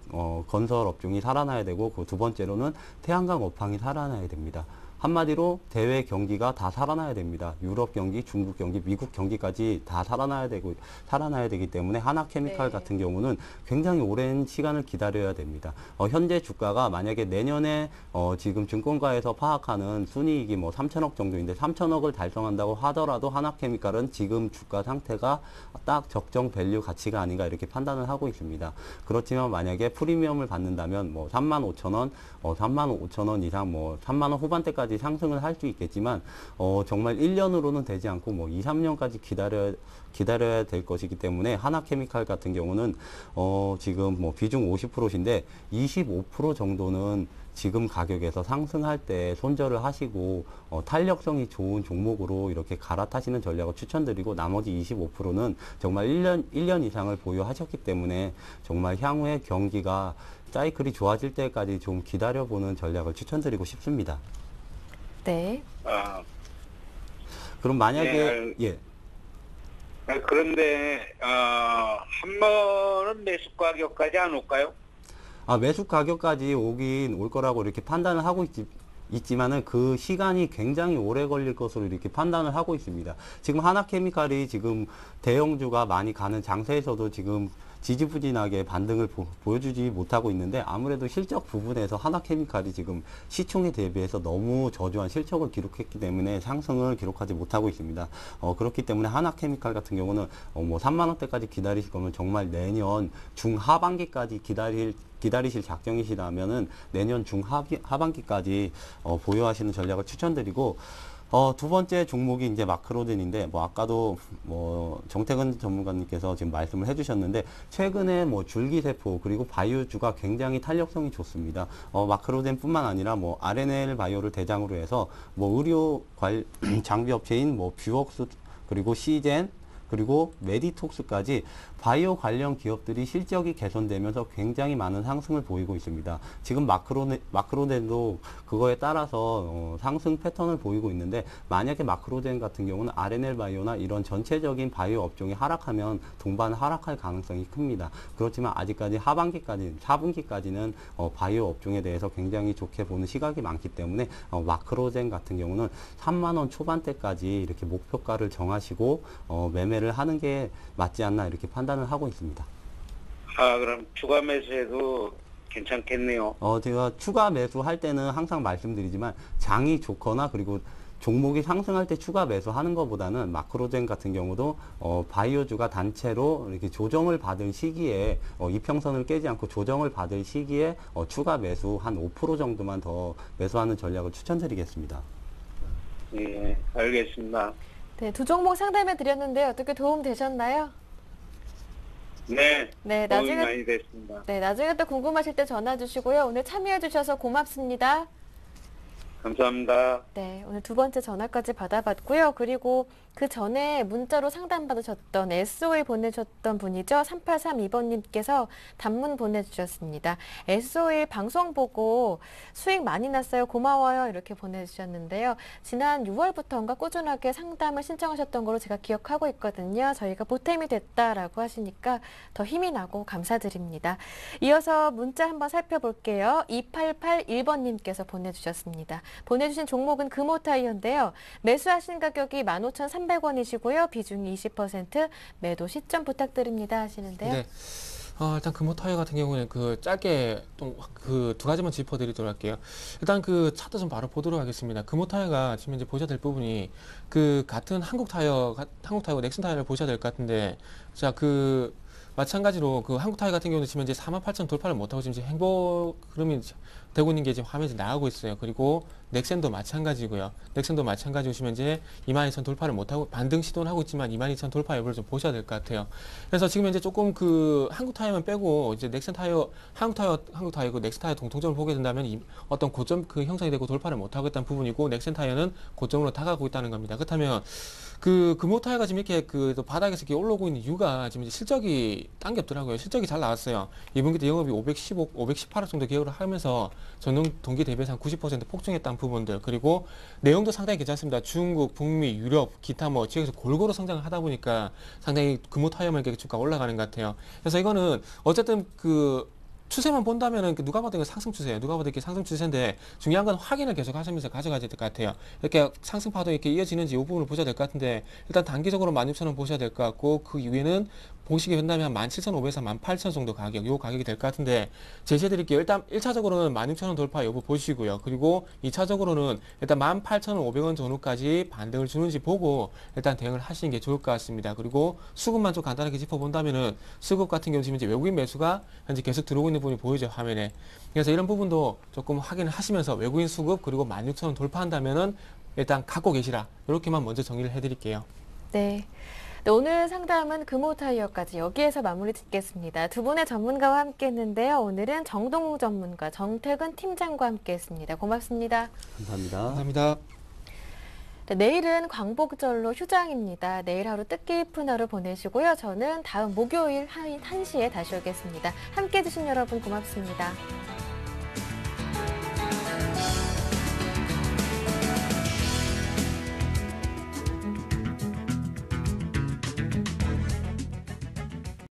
건설 업종이 살아나야 되고 그 두 번째로는 태양광 업황이 살아나야 됩니다. 한마디로 대외 경기가 다 살아나야 됩니다. 유럽 경기, 중국 경기, 미국 경기까지 다 살아나야 되기 때문에 하나케미칼 네. 같은 경우는 굉장히 오랜 시간을 기다려야 됩니다. 현재 주가가 만약에 내년에 지금 증권가에서 파악하는 순이익이 뭐 3천억 정도인데 3천억을 달성한다고 하더라도 하나케미칼은 지금 주가 상태가 딱 적정 밸류 가치가 아닌가 이렇게 판단을 하고 있습니다. 그렇지만 만약에 프리미엄을 받는다면 뭐 35,000원, 35,000원 이상 뭐 3만 원 후반대까지 상승을 할 수 있겠지만 정말 1년으로는 되지 않고 뭐 2, 3년까지 기다려야 될 것이기 때문에 하나케미칼 같은 경우는 지금 뭐 비중 50%인데 25% 정도는 지금 가격에서 상승할 때 손절을 하시고 탄력성이 좋은 종목으로 이렇게 갈아타시는 전략을 추천드리고 나머지 25%는 정말 1년 이상을 보유하셨기 때문에 정말 향후에 경기가 사이클이 좋아질 때까지 좀 기다려보는 전략을 추천드리고 싶습니다. 네. 그럼 만약에 그런데 한 번은 매수 가격까지 안 올까요? 매수 가격까지 오긴 올 거라고 이렇게 판단을 하고 있지만은 그 시간이 굉장히 오래 걸릴 것으로 이렇게 판단을 하고 있습니다. 지금 하나케미칼이 지금 대형주가 많이 가는 장세에서도 지금 지지부진하게 반등을 보여주지 못하고 있는데 아무래도 실적 부분에서 하나케미칼이 지금 시총에 대비해서 너무 저조한 실적을 기록했기 때문에 상승을 기록하지 못하고 있습니다. 그렇기 때문에 하나케미칼 같은 경우는 뭐 3만 원대까지 기다리실 거면 정말 내년 중하반기까지 기다리실 작정이시라면은 내년 중하반기까지 보유하시는 전략을 추천드리고, 두 번째 종목이 이제 마크로덴인데, 뭐 아까도 뭐 정태근 전문가님께서 지금 말씀을 해주셨는데, 최근에 뭐 줄기세포 그리고 바이오주가 굉장히 탄력성이 좋습니다. 마크로덴뿐만 아니라 뭐 RNL 바이오를 대장으로 해서 뭐 의료 장비 업체인 뭐 뷰옥스 그리고 시젠 그리고 메디톡스까지 바이오 관련 기업들이 실적이 개선되면서 굉장히 많은 상승을 보이고 있습니다. 지금 마크로덴도 그거에 따라서 상승 패턴을 보이고 있는데, 만약에 마크로덴 같은 경우는 RNL 바이오나 이런 전체적인 바이오 업종이 하락하면 동반 하락할 가능성이 큽니다. 그렇지만 아직까지 4분기까지는 바이오 업종에 대해서 굉장히 좋게 보는 시각이 많기 때문에 마크로덴 같은 경우는 3만 원 초반대까지 이렇게 목표가를 정하시고 매매를 하는 게 맞지 않나 이렇게 판단을 하고 있습니다. 그럼 추가 매수해도 괜찮겠네요. 제가 추가 매수할 때는 항상 말씀드리지만, 장이 좋거나 그리고 종목이 상승할 때 추가 매수하는 것보다는 마크로젠 같은 경우도 바이오주가 단체로 이렇게 조정을 받은 시기에 이평선을 깨지 않고 조정을 받을 시기에 추가 매수 한 5% 정도만 더 매수하는 전략을 추천드리겠습니다. 예, 알겠습니다. 네, 두 종목 상담해 드렸는데 어떻게 도움 되셨나요? 네, 네, 도움이 나중에 많이 됐습니다. 네, 나중에 또 궁금하실 때 전화 주시고요. 오늘 참여해 주셔서 고맙습니다. 감사합니다. 네, 오늘 두 번째 전화까지 받아봤고요. 그리고 그 전에 문자로 상담받으셨던 SO일 보내주셨던 분이죠. 3832번님께서 단문 보내주셨습니다. SO일 방송 보고 수익 많이 났어요. 고마워요. 이렇게 보내주셨는데요. 지난 6월부터인가 꾸준하게 상담을 신청하셨던 걸로 제가 기억하고 있거든요. 저희가 보탬이 됐다라고 하시니까 더 힘이 나고 감사드립니다. 이어서 문자 한번 살펴볼게요. 2881번님께서 보내주셨습니다. 보내주신 종목은 금호타이어인데요. 매수하신 가격이 15,300원이시고요. 비중이 20%, 매도 시점 부탁드립니다 하시는데요. 네. 일단 금호타이어 같은 경우에는 그 짧게 그 두 가지만 짚어드리도록 할게요. 일단 그 차트 좀 바로 보도록 하겠습니다. 금호타이어가 지금 이제 보셔야 될 부분이 그 같은 한국타이어 넥슨 타이어를 보셔야 될 것 같은데, 자, 마찬가지로 그 한국타이어 같은 경우는 지금 이제 48,000 돌파를 못하고 지금 행보 흐름이 되고 있는 게 지금 화면에 나오고 있어요. 그리고 넥센도 마찬가지고요. 넥센도 마찬가지로 지금 이제 22,000 돌파를 못하고 반등 시도는 하고 있지만 22,000 돌파 여부를 좀 보셔야 될 것 같아요. 그래서 지금 이제 조금 그 한국타이어만 빼고 이제 넥센타이어, 한국타이어, 그 넥센타이어 동통점을 보게 된다면 어떤 고점 그 형성이 되고 돌파를 못하고 있다는 부분이고, 넥센타이어는 고점으로 다가가고 있다는 겁니다. 그렇다면 그 금호타이어가 지금 이렇게 그 바닥에서 이렇게 올라오고 있는 이유가 지금 이제 실적이 당겼더라고요. 실적이 잘 나왔어요. 2분기 때 영업이 515, 518억 정도 기록을 하면서 전년 동기 대비해서 한 90% 폭증했다는 부분들, 그리고 내용도 상당히 괜찮습니다. 중국, 북미, 유럽, 기타 뭐 지역에서 골고루 성장을 하다 보니까 상당히 금호타이어만 이렇게 주가가 올라가는 것 같아요. 그래서 이거는 어쨌든 그 추세만 본다면은 누가 봐도 이거 상승 추세예요. 누가 봐도 이렇게 상승 추세인데, 중요한 건 확인을 계속 하시면서 가져가야 될 것 같아요. 이렇게 상승 파도 이렇게 이어지는지 이 부분을 보셔야 될 것 같은데, 일단 단기적으로 16,000원 보셔야 될 것 같고, 그 이후에는 보시게 된다면 17,500에서 18,000 정도 가격, 요 가격이 될 것 같은데, 제시해 드릴게요. 일단 1차적으로는 16,000원 돌파 여부 보시고요. 그리고 2차적으로는 일단 18,500원 전후까지 반등을 주는지 보고 일단 대응을 하시는 게 좋을 것 같습니다. 그리고 수급만 좀 간단하게 짚어본다면은, 수급 같은 경우 지금 이제 외국인 매수가 현재 계속 들어오고 있는 부분이 보이죠, 화면에. 그래서 이런 부분도 조금 확인을 하시면서 외국인 수급 그리고 16,000원 돌파한다면은 일단 갖고 계시라, 이렇게만 먼저 정리를 해드릴게요. 네. 네, 오늘 상담은 금호타이어까지 여기에서 마무리 짓겠습니다. 두 분의 전문가와 함께 했는데요. 오늘은 정동욱 전문가, 정태근 팀장과 함께 했습니다. 고맙습니다. 감사합니다. 감사합니다. 네, 내일은 광복절로 휴장입니다. 내일 하루 뜻깊은 하루 보내시고요. 저는 다음 목요일 1시에 다시 오겠습니다. 함께 해주신 여러분 고맙습니다.